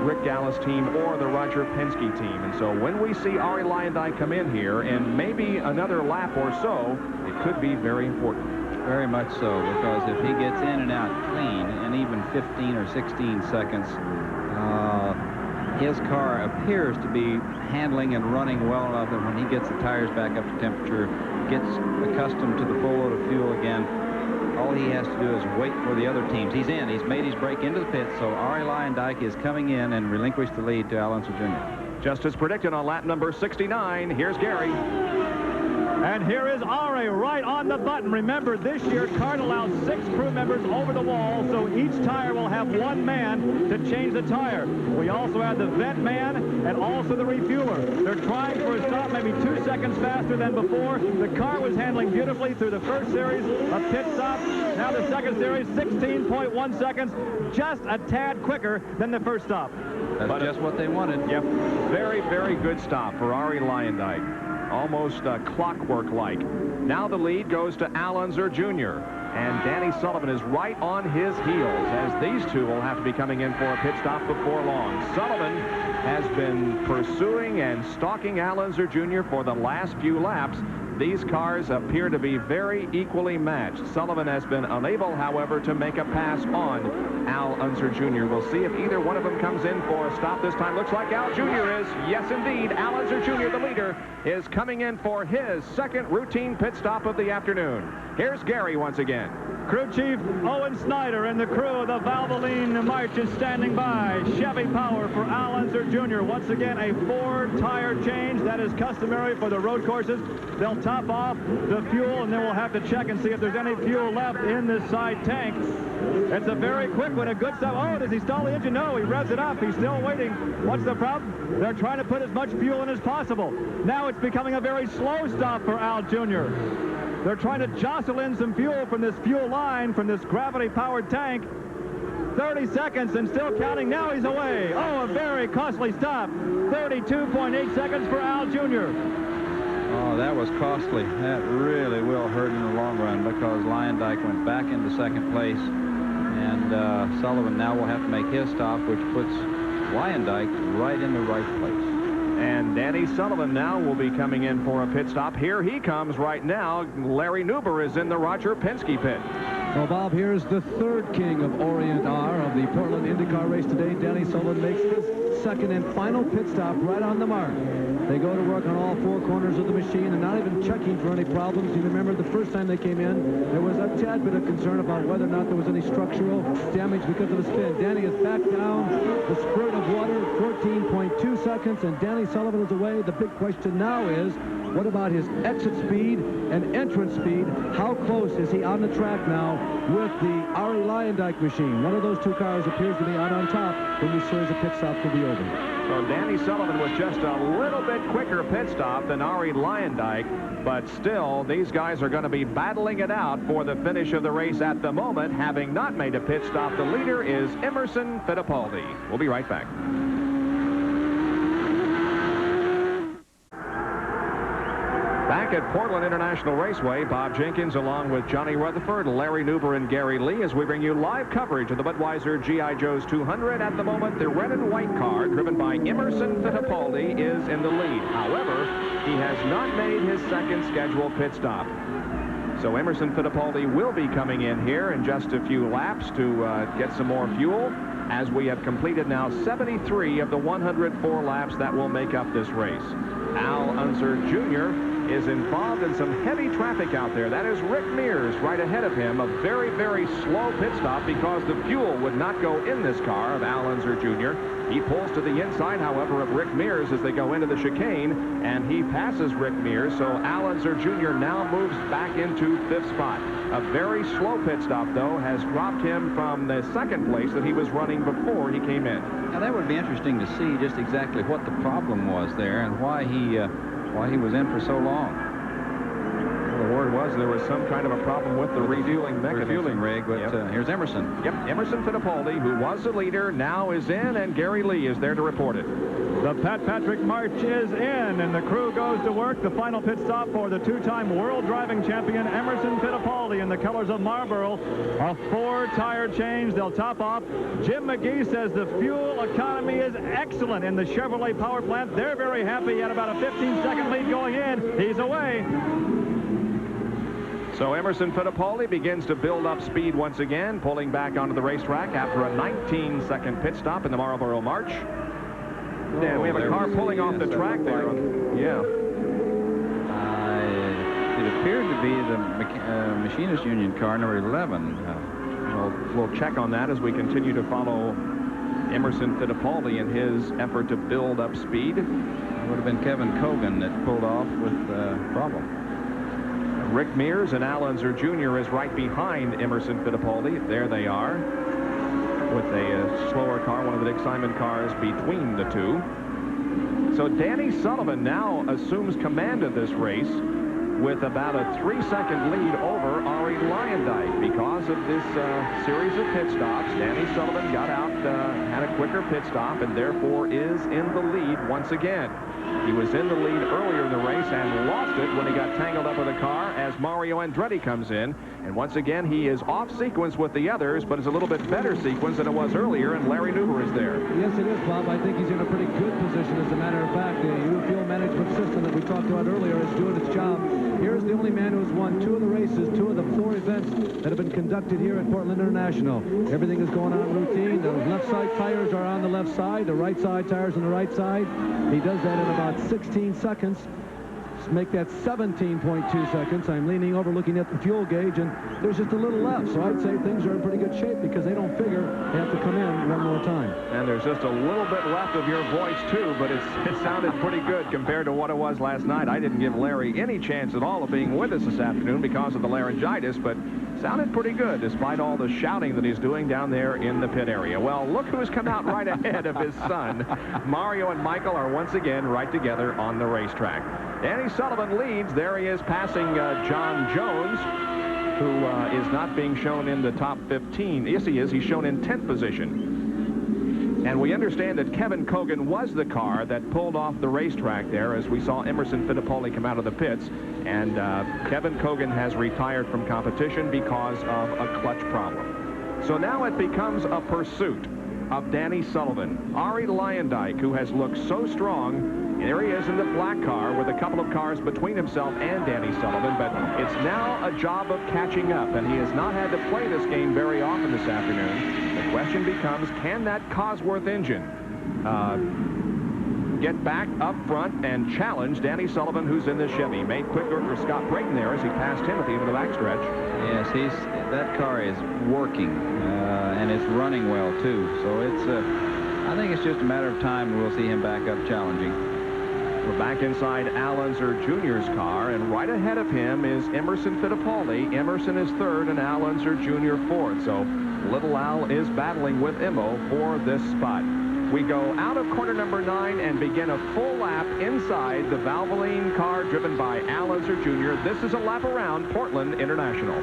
Rick Gallis team or the Roger Penske team. And so when we see Arie Luyendyk come in here in maybe another lap or so, it could be very important. Very much so, because if he gets in and out clean, and even 15 or 16 seconds, his car appears to be handling and running well enough that when he gets the tires back up to temperature, gets accustomed to the full load of fuel again, all he has to do is wait for the other teams. He's in. He's made his break into the pits, so Arie Luyendyk is coming in and relinquished the lead to Al Unser Jr. Just as predicted on lap number 69, here's Gary. And here is Arie right on the button. Remember, this year, CART allows 6 crew members over the wall, so each tire will have 1 man to change the tire. We also have the vent man and also the refueler. They're trying for a stop maybe 2 seconds faster than before. The car was handling beautifully through the first series of pit stops. Now the second series, 16.1 seconds, just a tad quicker than the first stop. That's just what they wanted. Yep. Very, very good stop for Arie Luyendyk. Almost clockwork-like. Now the lead goes to Al Unser Jr. And Danny Sullivan is right on his heels as these two will have to be coming in for a pit stop before long. Sullivan has been pursuing and stalking Al Unser Jr. for the last few laps. These cars appear to be very equally matched. Sullivan has been unable, however, to make a pass on Al Unser Jr. We'll see if either one of them comes in for a stop this time. Looks like Al Jr. is. Yes, indeed. Al Unser Jr., the leader, is coming in for his second routine pit stop of the afternoon. Here's Gary once again. Crew Chief Owen Snyder and the crew of the Valvoline March is standing by. Chevy power for Al Unser Jr. Once again, a 4-tire change. That is customary for the road courses. They'll top off the fuel, and then we'll have to check and see if there's any fuel left in this side tank. It's a very quick one, a good stop. Oh, does he stall the engine? No, he revs it up. He's still waiting. What's the problem? They're trying to put as much fuel in as possible. Now it's becoming a very slow stop for Al Jr. They're trying to jostle in some fuel from this fuel line, from this gravity-powered tank. 30 seconds and still counting. Now he's away. Oh, a very costly stop. 32.8 seconds for Al Jr. Oh, that was costly. That really will hurt in the long run because Luyendyk went back into second place. And Sullivan now will have to make his stop, which puts Luyendyk right in the right place. And Danny Sullivan now will be coming in for a pit stop. Here he comes right now. Larry Nuber is in the Roger Penske pit. Well, Bob, here's the third king of Orient R of the Portland IndyCar race today. Danny Sullivan makes his second and final pit stop right on the mark. They go to work on all 4 corners of the machine and not even checking for any problems. You remember the first time they came in, there was a tad bit of concern about whether or not there was any structural damage because of the spin. Danny is back down. The spurt of water, 14.2 seconds, and Danny Sullivan is away. The big question now is, what about his exit speed and entrance speed? How close is he on the track now with the Arie Luyendyk machine? One of those 2 cars appears to be out on top when this series of pit stops will be over. So Danny Sullivan with just a little bit quicker pit stop than Arie Luyendyk, but still, these guys are going to be battling it out for the finish of the race at the moment. Having not made a pit stop, the leader is Emerson Fittipaldi. We'll be right back. Back at Portland International Raceway, Bob Jenkins along with Johnny Rutherford, Larry Nuber, and Gary Lee as we bring you live coverage of the Budweiser G.I. Joe's 200. At the moment, the red and white car driven by Emerson Fittipaldi is in the lead. However, he has not made his second scheduled pit stop. So Emerson Fittipaldi will be coming in here in just a few laps to get some more fuel. as we have completed now 73 of the 104 laps that will make up this race. Al Unser Jr. is involved in some heavy traffic out there. That is Rick Mears right ahead of him. A very, very slow pit stop because the fuel would not go in this car of Al Unser Jr. He pulls to the inside, however, of Rick Mears as they go into the chicane, and he passes Rick Mears, so Al Unser Jr. now moves back into 5th spot. A very slow pit stop, though, has dropped him from the 2nd place that he was running before he came in. Now, that would be interesting to see just exactly what the problem was there and why he was in for so long. Well, the word was there was some kind of a problem with the refueling mechanism. Refueling rig, but Yep. Here's Emerson. Yep, Emerson Fittipaldi, who was the leader, now is in, and Gary Lee is there to report it. The Pat Patrick March is in, and the crew goes to work. The final pit stop for the two-time world driving champion Emerson Fittipaldi in the colors of Marlboro. A 4-tire change. They'll top off. Jim McGee says the fuel economy is excellent in the Chevrolet power plant. They're very happy. He had about a 15-second lead going in. He's away. So Emerson Fittipaldi begins to build up speed once again, pulling back onto the racetrack after a 19-second pit stop in the Marlboro March. And we have a car pulling off the track there. Yeah. It appeared to be the Machinist Union car, number 11. We'll check on that as we continue to follow Emerson Fittipaldi in his effort to build up speed. It would have been Kevin Cogan that pulled off with problem. Rick Mears and Al Unser Jr. is right behind Emerson Fittipaldi. There they are, with a slower car, one of the Dick Simon cars between the two. So Danny Sullivan now assumes command of this race with about a 3-second lead over Ari Luyendyk. Because of this series of pit stops, Danny Sullivan got out, had a quicker pit stop, and therefore is in the lead once again. He was in the lead earlier in the race and lost it when he got tangled up with a car as Mario Andretti comes in. And once again, he is off sequence with the others, but it's a little bit better sequence than it was earlier, and Larry Newber is there. Yes, it is, Bob. I think he's in a pretty good position. As a matter of fact, the fuel management system that we talked about earlier is doing its job. Here's the only man who has won 2 of the races, 2 of the 4 events that have been conducted here at Portland International. Everything is going on routine. The left side tires are on the left side, the right side tires on the right side. He does that in about 16 seconds. Make that 17.2 seconds. I'm leaning over looking at the fuel gauge, and there's just a little left. So I'd say things are in pretty good shape because they don't figure they have to come in one more time. And there's just a little bit left of your voice, too, but it sounded pretty good compared to what it was last night. I didn't give Larry any chance at all of being with us this afternoon because of the laryngitis, but sounded pretty good despite all the shouting that he's doing down there in the pit area. Well, look who's come out right ahead of his son. Mario and Michael are once again right together on the racetrack. Danny Sullivan leads. There he is passing John Jones, who is not being shown in the top 15. Yes, he is. He's shown in 10th position. And we understand that Kevin Cogan was the car that pulled off the racetrack there as we saw Emerson Fittipaldi come out of the pits. And Kevin Cogan has retired from competition because of a clutch problem. So now it becomes a pursuit of Danny Sullivan. Ari Luyendyk, who has looked so strong. There he is in the black car with a couple of cars between himself and Danny Sullivan, but it's now a job of catching up, and he has not had to play this game very often this afternoon. The question becomes, can that Cosworth engine get back up front and challenge Danny Sullivan, who's in the Chevy? Made quick work for Scott Brayton there as he passed him at the end of the backstretch. Yes, that car is working, and it's running well, too. So I think it's just a matter of time we'll see him back up challenging. We're back inside Al Unser Jr.'s car, and right ahead of him is Emerson Fittipaldi. Emerson is 3rd and Al Unser Jr. 4th. So little Al is battling with Immo for this spot. We go out of corner number 9 and begin a full lap inside the Valvoline car driven by Al Unser Jr. This is a lap around Portland International.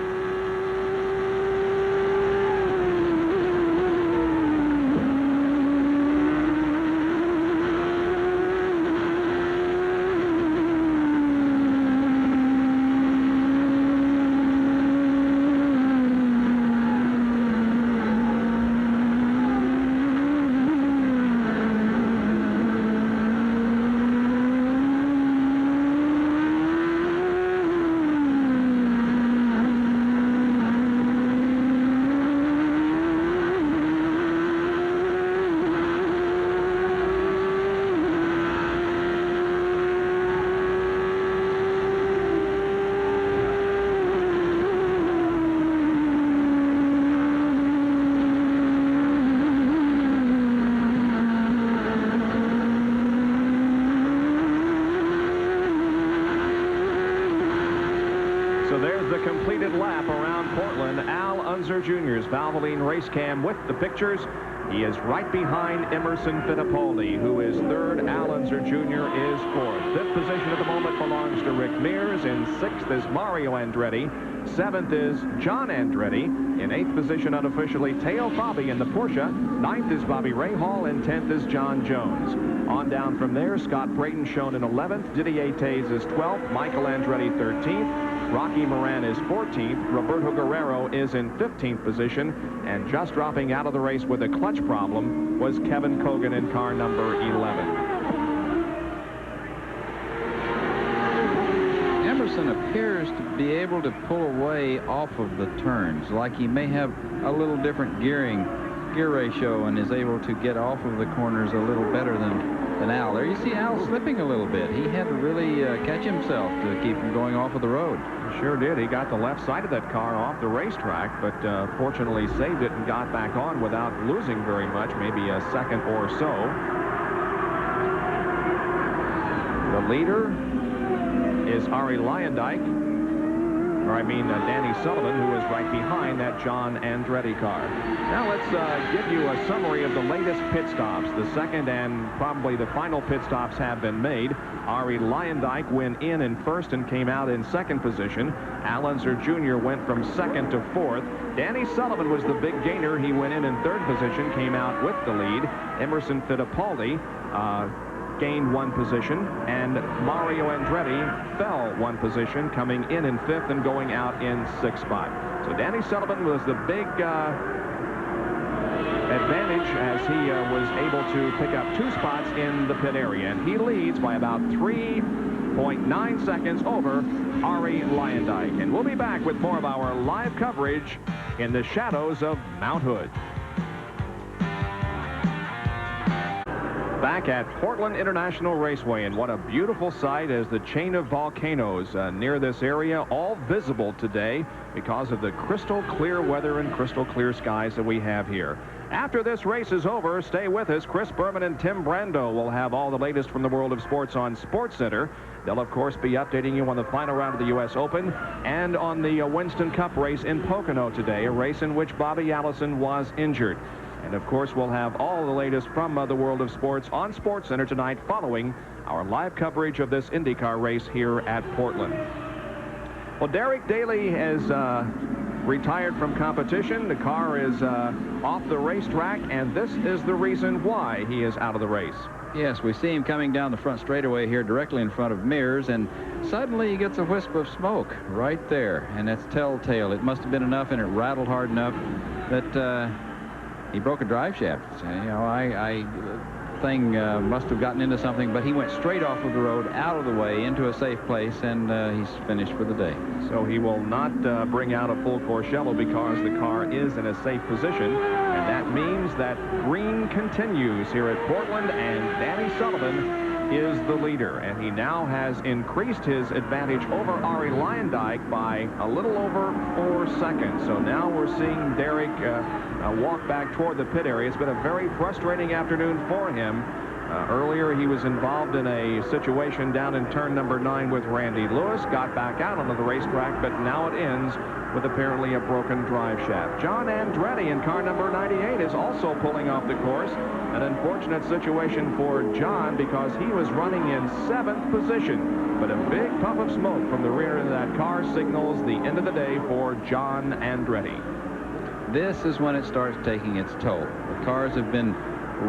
the completed lap around Portland. Al Unser Jr.'s Valvoline race cam with the pictures. He is right behind Emerson Fittipaldi, who is third. Al Unser Jr. is fourth. Fifth position at the moment belongs to Rick Mears. In sixth is Mario Andretti. Seventh is John Andretti. In eighth position, unofficially, Teo Fabi in the Porsche. Ninth is Bobby Rahal, and 10th is John Jones. On down from there, Scott Brayton shown in 11th. Didier Taze is 12th. Michael Andretti 13th. Rocky Moran is 14th. Roberto Guerrero is in 15th position. And just dropping out of the race with a clutch problem was Kevin Kogan in car number 11. Emerson appears to be able to pull away off of the turns, like he may have a little different gear ratio and is able to get off of the corners a little better than Al. There you see Al slipping a little bit. He had to really catch himself to keep him going off of the road. Sure did. He got the left side of that car off the racetrack, but fortunately saved it and got back on without losing very much, maybe a second or so. The leader is Arie Luyendyk, or I mean Danny Sullivan, who is right behind that John Andretti car. Now let's give you a summary of the latest pit stops. The second and probably the final pit stops have been made. Arie Luyendyk went in first and came out in second position. Al Unser Jr. went from second to fourth. Danny Sullivan was the big gainer. He went in third position, came out with the lead. Emerson Fittipaldi gained one position, and Mario Andretti fell one position, coming in fifth and going out in sixth spot. So Danny Sullivan was the big advantage as he was able to pick up 2 spots in the pit area, and he leads by about 3.9 seconds over Arie Luyendyk. And we'll be back with more of our live coverage in the shadows of Mount Hood. Back at Portland International Raceway, and what a beautiful sight as the chain of volcanoes near this area, all visible today because of the crystal clear weather and crystal clear skies that we have here. After this race is over, stay with us. Chris Berman and Tim Brando will have all the latest from the world of sports on SportsCenter. They'll, of course, be updating you on the final round of the U.S. Open and on the Winston Cup race in Pocono today, a race in which Bobby Allison was injured. And, of course, we'll have all the latest from the world of sports on SportsCenter tonight following our live coverage of this IndyCar race here at Portland. Well, Derek Daly has retired from competition. The car is off the racetrack, and this is the reason why he is out of the race. Yes, we see him coming down the front straightaway here directly in front of Mears, and suddenly he gets a wisp of smoke right there, and that's telltale. It must have been enough, and it rattled hard enough that he broke a drive shaft. You know, thing must have gotten into something, but he went straight off of the road, out of the way, into a safe place, and he's finished for the day. So he will not bring out a full Courchello because the car is in a safe position, and that means that green continues here at Portland, and Danny Sullivan is the leader, and he now has increased his advantage over Arie Luyendyk by a little over 4 seconds. So now we're seeing Derek walk back toward the pit area. It's been a very frustrating afternoon for him. Earlier, he was involved in a situation down in turn number 9 with Randy Lewis, got back out onto the racetrack, but now it ends with apparently a broken drive shaft. John Andretti in car number 98 is also pulling off the course. An unfortunate situation for John because he was running in 7th position, but a big puff of smoke from the rear end of that car signals the end of the day for John Andretti. This is when it starts taking its toll. The cars have been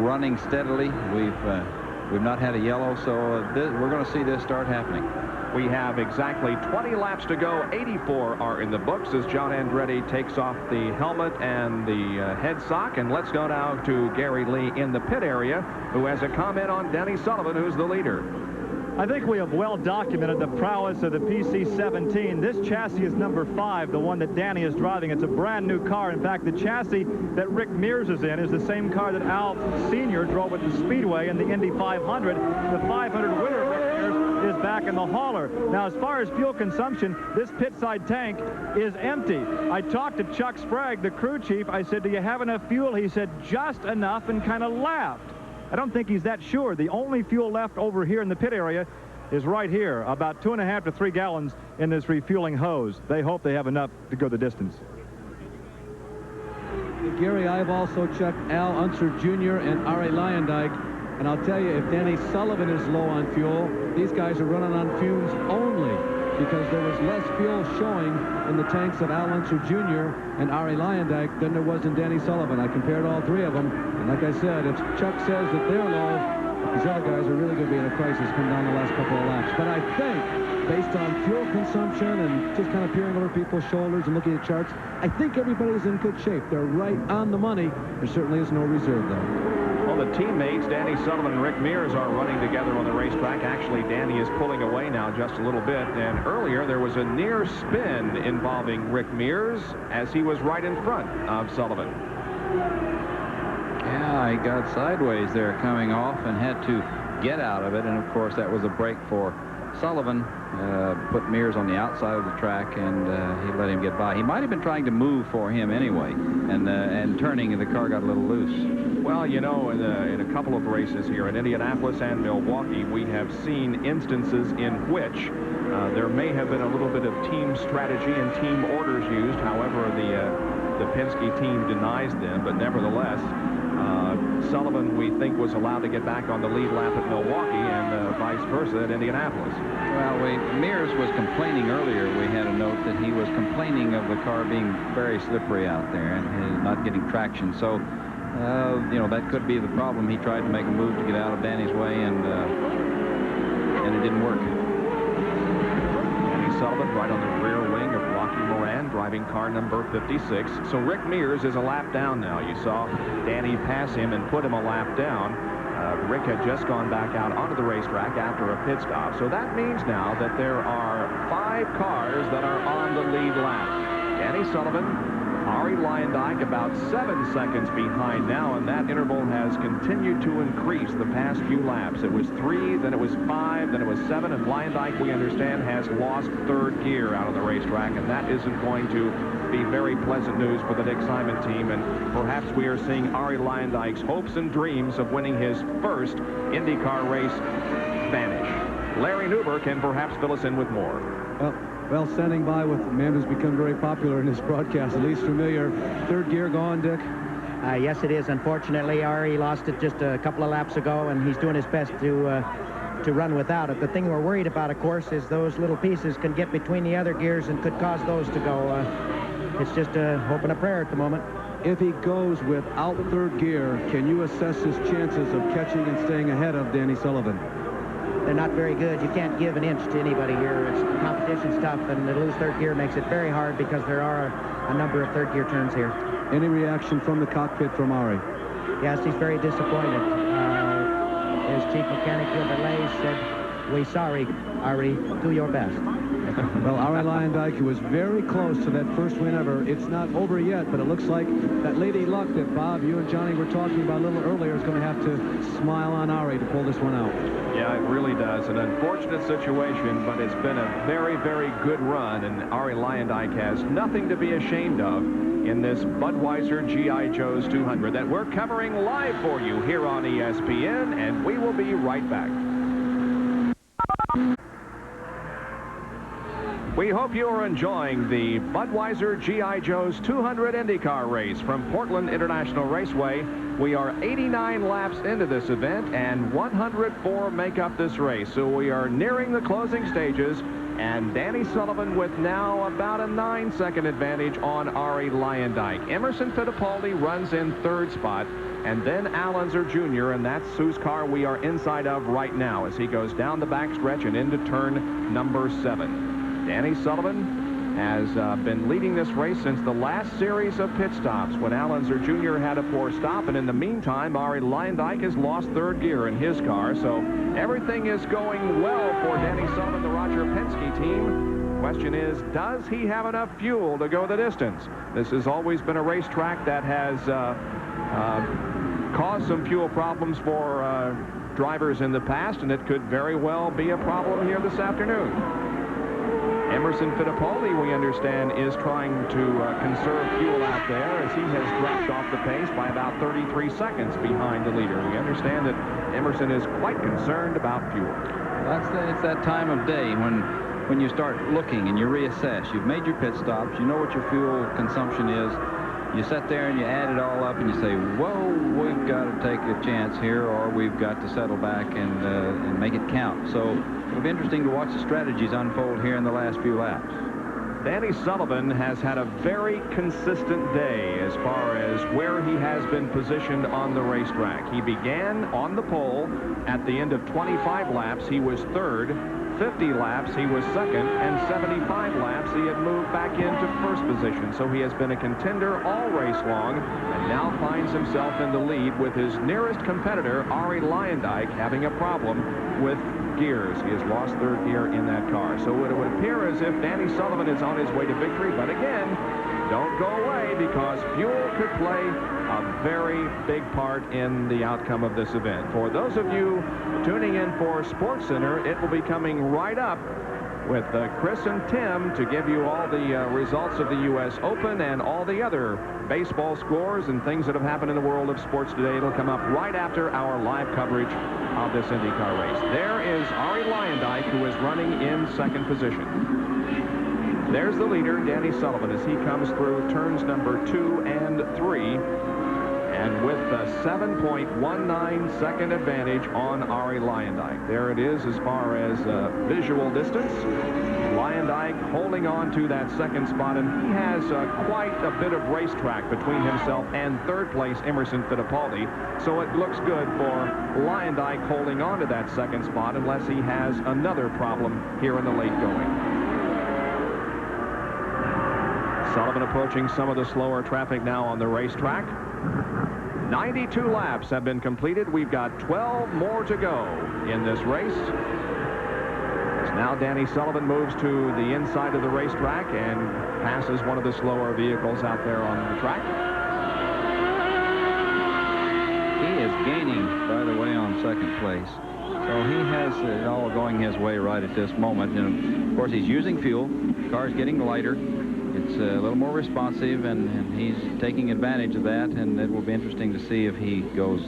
running steadily. We've not had a yellow, so we're going to see this start happening. We have exactly 20 laps to go. 84 are in the books as John Andretti takes off the helmet and the head sock. And let's go now to Gary Lee in the pit area, who has a comment on Danny Sullivan, who's the leader. I think we have well documented the prowess of the PC-17. This chassis is number 5, the one that Danny is driving. It's a brand new car. In fact, the chassis that Rick Mears is in is the same car that Al Sr. drove at the Speedway in the Indy 500. The 500 winner, Rick Mears, is back in the hauler. Now, as far as fuel consumption, this pit side tank is empty. I talked to Chuck Sprague, the crew chief. I said, do you have enough fuel? He said, just enough, and kind of laughed. I don't think he's that sure. The only fuel left over here in the pit area is right here, about 2.5 to 3 gallons in this refueling hose. They hope they have enough to go the distance. Gary, I've also checked Al Unser Jr. and Arie Luyendyk, and I'll tell you, if Danny Sullivan is low on fuel, these guys are running on fumes only, because there was less fuel showing in the tanks of Al Unser Jr. and Arie Luyendyk than there was in Danny Sullivan. I compared all three of them, and like I said, if Chuck says that they're low, these other guys are really going to be in a crisis come down the last couple of laps. But I think, based on fuel consumption and just kind of peering over people's shoulders and looking at charts, I think everybody's in good shape. They're right on the money. There certainly is no reserve, though. Well, the teammates, Danny Sullivan and Rick Mears, are running together on the racetrack. Actually, Danny is pulling away now just a little bit. And earlier, there was a near spin involving Rick Mears as he was right in front of Sullivan. Yeah, he got sideways there coming off and had to get out of it. And, of course, that was a break for Sullivan. Put Mears on the outside of the track, and he let him get by. He might have been trying to move for him anyway, and turning, and the car got a little loose. Well, you know, in a couple of races here in Indianapolis and Milwaukee, we have seen instances in which there may have been a little bit of team strategy and team orders used. However, the Penske team denies them, but nevertheless, Sullivan, we think, was allowed to get back on the lead lap at Milwaukee, and vice versa at Indianapolis. Well, Mears was complaining earlier. We had a note that he was complaining of the car being very slippery out there and not getting traction. So, you know, that could be the problem. He tried to make a move to get out of Danny's way, and it didn't work. Danny Sullivan right on the rear wing of Rocky Moran, driving car number 56. So Rick Mears is a lap down now. You saw Danny pass him and put him a lap down. Rick had just gone back out onto the racetrack after a pit stop. So that means now that there are 5 cars that are on the lead lap. Danny Sullivan, Arie Luyendyk about 7 seconds behind now, and that interval has continued to increase the past few laps. It was 3, then it was 5, then it was 7, and Luyendyk, we understand, has lost 3rd gear out of the racetrack, and that isn't going to be very pleasant news for the Dick Simon team, and perhaps we are seeing Arie Luyendyk's hopes and dreams of winning his first IndyCar race vanish. Larry Nuber can perhaps fill us in with more. Well, standing by with a man who's become very popular in this broadcast, at least familiar. 3rd gear gone, Dick? Yes, it is. Unfortunately, Arie lost it just a couple of laps ago, and he's doing his best to run without it. The thing we're worried about, of course, is those little pieces can get between the other gears and could cause those to go. It's just a hope and a prayer at the moment. If he goes without 3rd gear, can you assess his chances of catching and staying ahead of Danny Sullivan? They're not very good. You can't give an inch to anybody here. The competition's tough, and to lose 3rd gear makes it very hard because there are a number of 3rd gear turns here. Any reaction from the cockpit from Arie? Yes, he's very disappointed. His chief mechanic, Gilbert Lays, said, "We're sorry, Arie. Do your best." Well, Arie Luyendyk, who was very close to that first win ever. It's not over yet, but it looks like that Lady Luck that Bob, you and Johnny were talking about a little earlier is going to have to smile on Arie to pull this one out. Yeah, it really does. An unfortunate situation, but it's been a very, very good run, and Arie Luyendyk has nothing to be ashamed of in this Budweiser G.I. Joe's 200 that we're covering live for you here on ESPN, and we will be right back. We hope you are enjoying the Budweiser G.I. Joe's 200 IndyCar race from Portland International Raceway. We are 89 laps into this event, and 104 make up this race. So we are nearing the closing stages, and Danny Sullivan with now about a 9-second advantage on Arie Luyendyk. Emerson Fittipaldi runs in 3rd spot, and then Al Unser Jr., and that's whose car we are inside of right now as he goes down the backstretch and into turn number 7. Danny Sullivan has been leading this race since the last series of pit stops when Al Unser Jr. had a poor stop, and in the meantime, Arie Luyendyk has lost 3rd gear in his car, so everything is going well for Danny Sullivan, the Roger Penske team. Question is, does he have enough fuel to go the distance? This has always been a racetrack that has caused some fuel problems for drivers in the past, and it could very well be a problem here this afternoon. Emerson Fittipaldi, we understand, is trying to conserve fuel out there as he has dropped off the pace by about 33 seconds behind the leader. We understand that Emerson is quite concerned about fuel. It's that time of day when you start looking and you reassess. You've made your pit stops. You know what your fuel consumption is. You sit there and you add it all up and you say, whoa, we've got to take a chance here, or we've got to settle back and make it count. So it'll be interesting to watch the strategies unfold here in the last few laps. Danny Sullivan has had a very consistent day as far as where he has been positioned on the racetrack. He began on the pole. At the end of 25 laps, he was third. 50 laps, he was second, and 75 laps, he had moved back into first position. So he has been a contender all race long, and now finds himself in the lead with his nearest competitor, Arie Luyendyk, having a problem with gears. He has lost third gear in that car. So it would appear as if Danny Sullivan is on his way to victory, but again, don't go away, because fuel could play a very big part in the outcome of this event. For those of you tuning in for SportsCenter, it will be coming right up with Chris and Tim to give you all the results of the U.S. Open and all the other baseball scores and things that have happened in the world of sports today. It'll come up right after our live coverage of this IndyCar race. There is Arie Luyendyk, who is running in second position. There's the leader, Danny Sullivan, as he comes through turns number 2 and 3. And with a 7.19 second advantage on Arie Luyendyk. There it is as far as visual distance. Luyendyk holding on to that second spot, and he has quite a bit of racetrack between himself and third place Emerson Fittipaldi. So it looks good for Luyendyk holding on to that second spot unless he has another problem here in the late going. Sullivan approaching some of the slower traffic now on the racetrack. 92 laps have been completed. We've got 12 more to go in this race. As now Danny Sullivan moves to the inside of the racetrack and passes one of the slower vehicles out there on the track. He is gaining, by the way, on second place. So he has it all going his way right at this moment. And of course, he's using fuel. The car's getting lighter. It's a little more responsive, and he's taking advantage of that, and it will be interesting to see if he goes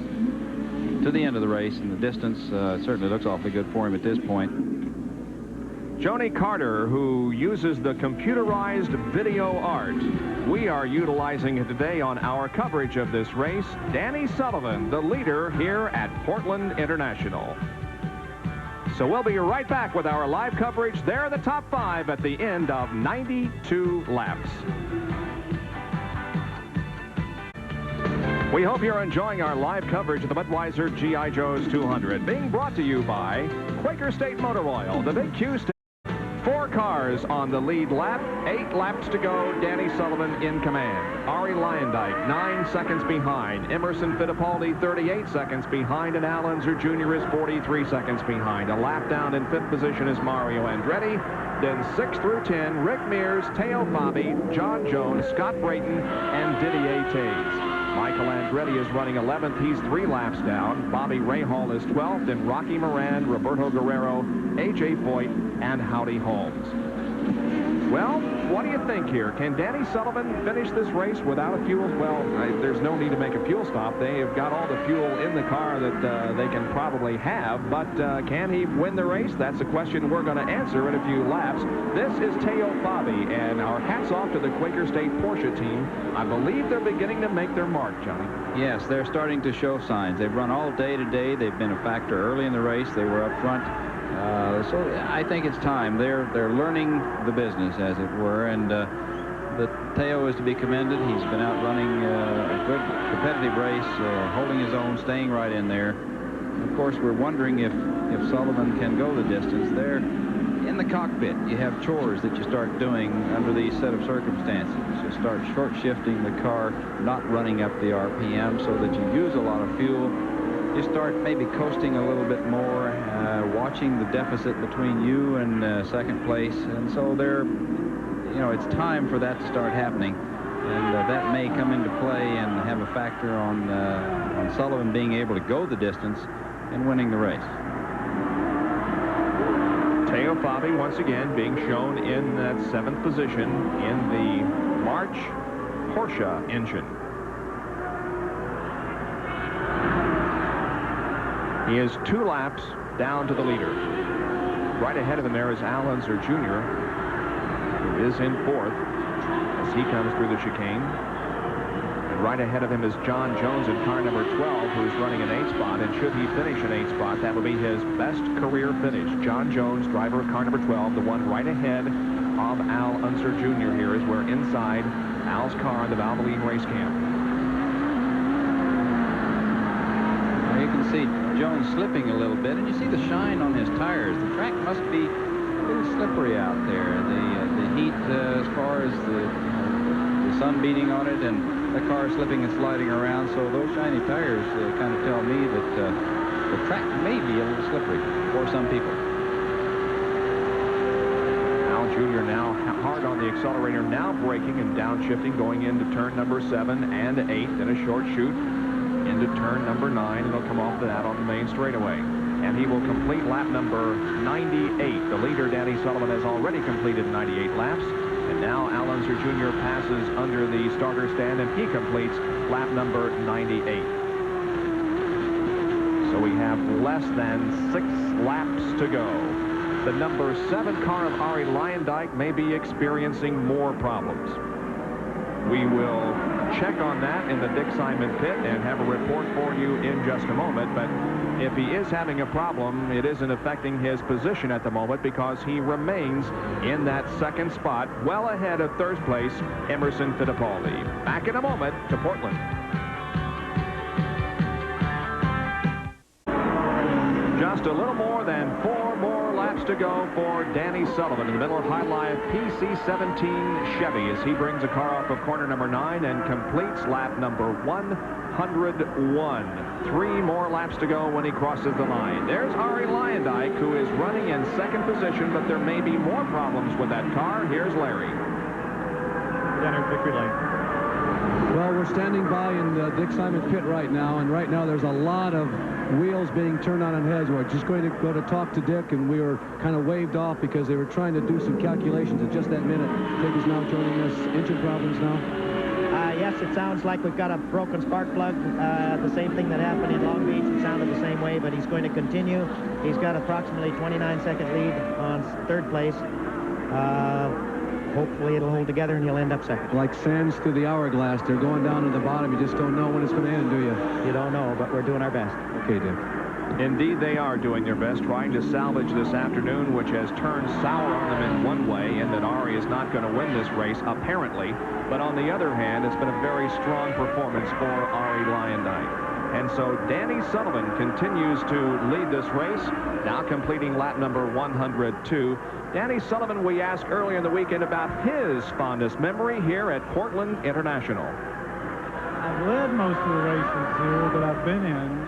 to the end of the race. And the distance certainly looks awfully good for him at this point. Joni Carter, who uses the computerized video art. We are utilizing it today on our coverage of this race. Danny Sullivan, the leader here at Portland International. So we'll be right back with our live coverage. There are the top 5 at the end of 92 laps. We hope you're enjoying our live coverage of the Budweiser G.I. Joe's 200, being brought to you by Quaker State Motor Oil, the Big Q State. 4 cars on the lead lap, 8 laps to go. Danny Sullivan in command. Arie Luyendyk 9 seconds behind. Emerson Fittipaldi 38 seconds behind, and Al Unser Jr. is 43 seconds behind. A lap down in 5th position is Mario Andretti. Then 6 through 10, Rick Mears, Teo Fabi, John Jones, Scott Brayton, and Didier Taze. Michael Andretti is running 11th. He's 3 laps down. Bobby Rahal is 12th, and Rocky Moran, Roberto Guerrero, A.J. Foyt, and Howdy Holmes. Well, what do you think here? Can Danny Sullivan finish this race without a fuel? Well, there's no need to make a fuel stop. They have got all the fuel in the car that they can probably have, but can he win the race? That's a question we're going to answer in a few laps. This is Teo Fabi, and our hats off to the Quaker State Porsche team. I believe they're beginning to make their mark, Johnny. Yes, they're starting to show signs. They've run all day today. They've been a factor early in the race. They were up front. So I think it's time. They're learning the business, as it were, and the Teo is to be commended. He's been out running a good competitive race, holding his own, staying right in there. Of course, we're wondering if Sullivan can go the distance. There in the cockpit, you have chores that you start doing under these set of circumstances. You start short shifting the car, not running up the RPM so that you use a lot of fuel. You start maybe coasting a little bit more, watching the deficit between you and second place, and so it's time for that to start happening, and that may come into play and have a factor on Sullivan being able to go the distance and winning the race. Teo Fabi once again being shown in that 7th position in the March Porsche engine. He is 2 laps down to the leader. Right ahead of him there is Al Unser Jr., who is in 4th as he comes through the chicane. And right ahead of him is John Jones in car number 12, who's running an 8 spot. And should he finish an 8 spot, that would be his best career finish. John Jones, driver of car number 12, the one right ahead of Al Unser Jr. here, as we're inside Al's car in the Valvoline race camp. You can see Jones slipping a little bit, and you see the shine on his tires. The track must be a little slippery out there. The heat, as far as the sun beating on it, and the car slipping and sliding around. So those shiny tires kind of tell me that the track may be a little slippery for some people. Al Jr. now hard on the accelerator, now braking and downshifting, going into turn number 7 and 8, then a short chute into turn number 9, and he'll come off that on the main straightaway. And he will complete lap number 98. The leader, Danny Sullivan, has already completed 98 laps. And now Al Unser Jr. passes under the starter stand, and he completes lap number 98. So we have less than 6 laps to go. The number 7 car of Arie Luyendyk may be experiencing more problems. We will check on that in the Dick Simon pit and have a report for you in just a moment. But if he is having a problem, it isn't affecting his position at the moment, because he remains in that 2nd spot, well ahead of 3rd place Emerson Fittipaldi. Back in a moment to Portland. Just a little more than 4 more laps to go for Danny Sullivan in the Miller High Life PC-17 Chevy as he brings a car off of corner number 9 and completes lap number 101. 3 more laps to go when he crosses the line. There's Arie Luyendyk, who is running in 2nd position, but there may be more problems with that car. Here's Larry. Center victory lane. Well, we're standing by in the Dick Simon pit right now, and right now there's a lot of wheels being turned on and heads. We're just going to go to talk to Dick, and we were kind of waved off because they were trying to do some calculations at just that minute. Dick is now joining us. Engine problems now? Yes, it sounds like we've got a broken spark plug. The same thing that happened in Long Beach. It sounded the same way, but he's going to continue. He's got approximately 29-second lead on 3rd place. Hopefully it'll hold together and he'll end up 2nd. Like sands through the hourglass. They're going down to the bottom. You just don't know when it's going to end, do you? You don't know, but we're doing our best. Okay, Dick. Indeed, they are doing their best, trying to salvage this afternoon, which has turned sour on them in one way, and that Arie is not going to win this race, apparently. But on the other hand, it's been a very strong performance for Arie Luyendyk. And so Danny Sullivan continues to lead this race, now completing lap number 102. Danny Sullivan, we asked earlier in the weekend about his fondest memory here at Portland International. I've led most of the races here that I've been in,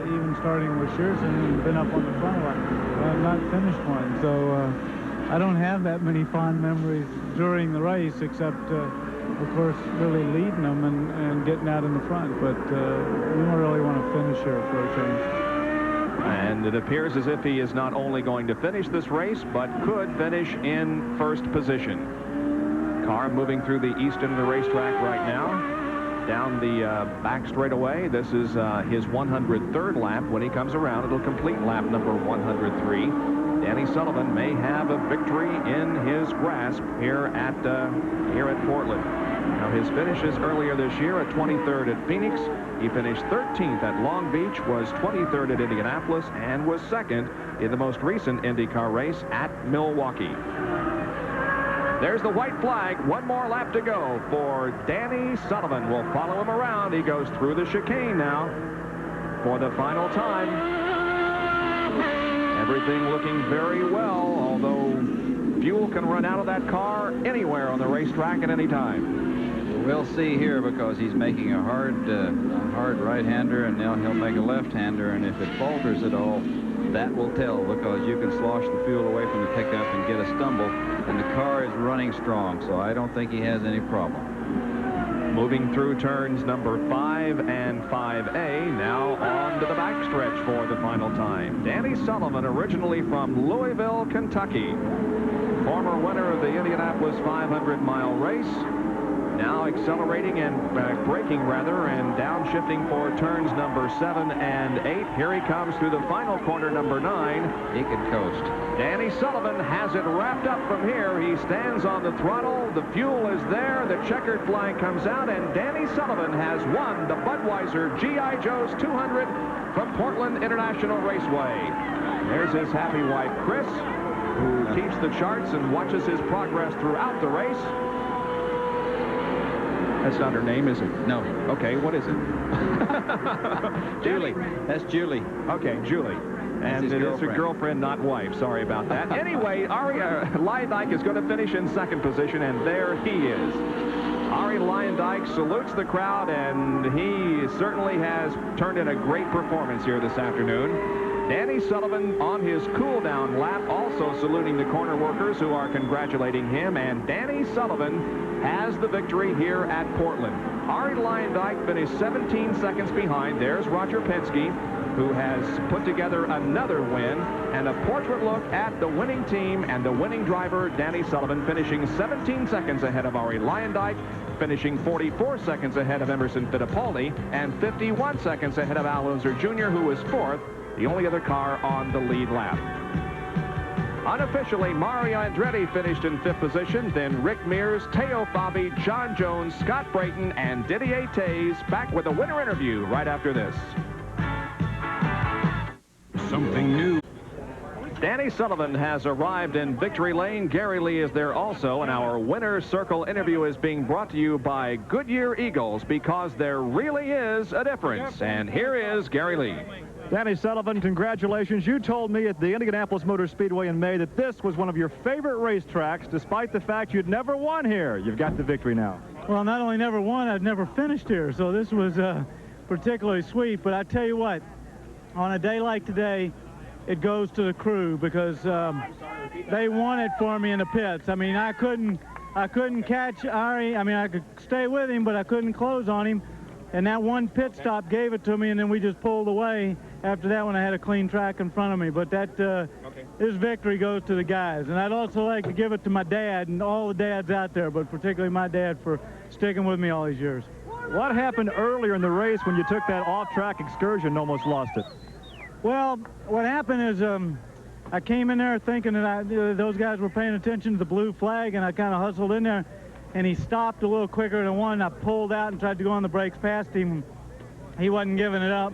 even starting with Shearson, and been up on the front line. I've not finished one, so I don't have that many fond memories during the race, except, of course, really leading them and getting out in the front. But we don't really want to finish here for a change. And it appears as if he is not only going to finish this race, but could finish in 1st position. Car moving through the east end of the racetrack right now. Down the back straightaway. This is his 103rd lap. When he comes around, it'll complete lap number 103. Danny Sullivan may have a victory in his grasp here at Portland. Now, his finishes earlier this year at 23rd at Phoenix. He finished 13th at Long Beach, was 23rd at Indianapolis, and was 2nd in the most recent IndyCar race at Milwaukee. There's the white flag. 1 more lap to go for Danny Sullivan. We'll follow him around. He goes through the chicane now for the final time. Everything looking very well, although fuel can run out of that car anywhere on the racetrack at any time. We'll see here, because he's making a hard right-hander, and now he'll make a left-hander, and if it falters at all, that will tell, because you can slosh the fuel away from the pickup and get a stumble, and the car is running strong, so I don't think he has any problem. Moving through turns number 5 and 5A, now on to the backstretch for the final time. Danny Sullivan, originally from Louisville, Kentucky. Former winner of the Indianapolis 500-mile race. Now accelerating and braking rather, and downshifting for turns number 7 and 8. Here he comes through the final corner, number 9. He can coast. Danny Sullivan has it wrapped up from here. He stands on the throttle. The fuel is there. The checkered flag comes out, and Danny Sullivan has won the Budweiser G.I. Joe's 200 from Portland International Raceway. There's his happy wife, Chris, who keeps the charts and watches his progress throughout the race. That's not her name, is it? No. Okay, what is it? Julie. That's Julie. Okay, Julie. And it is her girlfriend, not wife. Sorry about that. Anyway, Ari Luyendyk is going to finish in second position, and there he is. Ari Luyendyk salutes the crowd, and he certainly has turned in a great performance here this afternoon. Danny Sullivan on his cool-down lap, also saluting the corner workers who are congratulating him, and Danny Sullivan has the victory here at Portland. Ari Luyendyk finished 17 seconds behind. There's Roger Penske, who has put together another win, and a portrait look at the winning team and the winning driver, Danny Sullivan, finishing 17 seconds ahead of Ari Luyendyk, finishing 44 seconds ahead of Emerson Fittipaldi, and 51 seconds ahead of Al Unser Jr., who was fourth, the only other car on the lead lap. Unofficially, Mario Andretti finished in 5th position, then Rick Mears, Teo Fabi, John Jones, Scott Brayton, and Didier Tays back with a winner interview right after this. Something new. Danny Sullivan has arrived in victory lane. Gary Lee is there also, and our winner's circle interview is being brought to you by Goodyear Eagles, because there really is a difference. And here is Gary Lee. Danny Sullivan, congratulations. You told me at the Indianapolis Motor Speedway in May that this was one of your favorite racetracks, despite the fact you'd never won here. You've got the victory now. Well, not only never won, I'd never finished here, so this was particularly sweet. But I tell you what, on a day like today, it goes to the crew, because they won it for me in the pits. I mean, I couldn't catch Ari. I mean, I could stay with him, but I couldn't close on him. And that one pit stop gave it to me, and then we just pulled away after that when I had a clean track in front of me. But that this victory goes to the guys. And I'd also like to give it to my dad and all the dads out there, but particularly my dad for sticking with me all these years. What happened earlier in the race when you took that off-track excursion and almost lost it? Well, what happened is I came in there thinking that those guys were paying attention to the blue flag, and I kind of hustled in there, and he stopped a little quicker than one. I pulled out and tried to go on the brakes past him. He wasn't giving it up.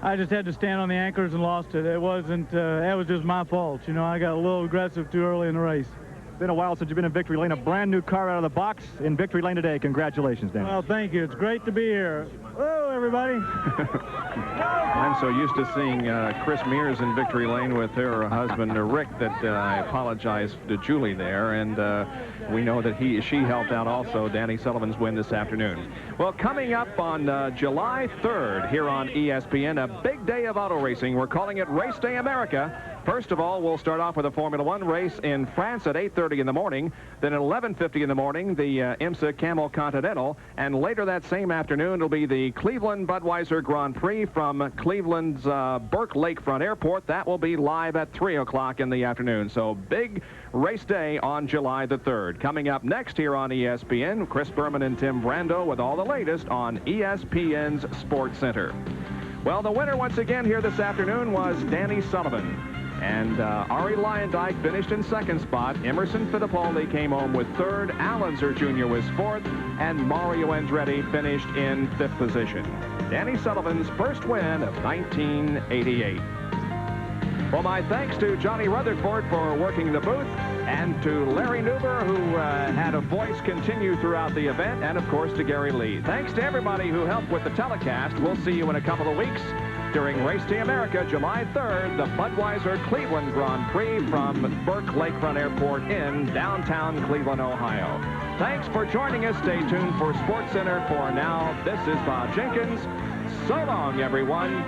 I just had to stand on the anchors and lost it. It wasn't, that was just my fault. You know, I got a little aggressive too early in the race. It's been a while since you've been in victory lane. A brand new car out of the box in victory lane today. Congratulations, Dan. Well, thank you. It's great to be here. Hello, everybody. I'm so used to seeing Chris Mears in victory lane with her husband, Rick, that I apologize to Julie there. And we know that she helped out also Danny Sullivan's win this afternoon. Well, coming up on July 3rd here on ESPN, a big day of auto racing. We're calling it Race Day America. First of all, we'll start off with a Formula One race in France at 8:30 in the morning. Then at 11:50 in the morning, the IMSA Camel Continental. And later that same afternoon, it'll be the Cleveland Budweiser Grand Prix from Cleveland's Burke Lakefront Airport. That will be live at 3 o'clock in the afternoon. So big race day on July the 3rd. Coming up next here on ESPN, Chris Berman and Tim Brando with all the latest on ESPN's Sports Center. Well, the winner once again here this afternoon was Danny Sullivan. And Ari Luyendyk finished in second spot. Emerson Fittipaldi came home with third. Al Unser Jr. was fourth. And Mario Andretti finished in 5th position. Danny Sullivan's first win of 1988. Well, my thanks to Johnny Rutherford for working the booth, and to Larry Newber, who had a voice continue throughout the event, and, of course, to Gary Lee. Thanks to everybody who helped with the telecast. We'll see you in a couple of weeks during Race Day America, July 3rd, the Budweiser Cleveland Grand Prix from Burke Lakefront Airport in downtown Cleveland, Ohio. Thanks for joining us. Stay tuned for Sports Center. For now, this is Bob Jenkins. So long, everyone.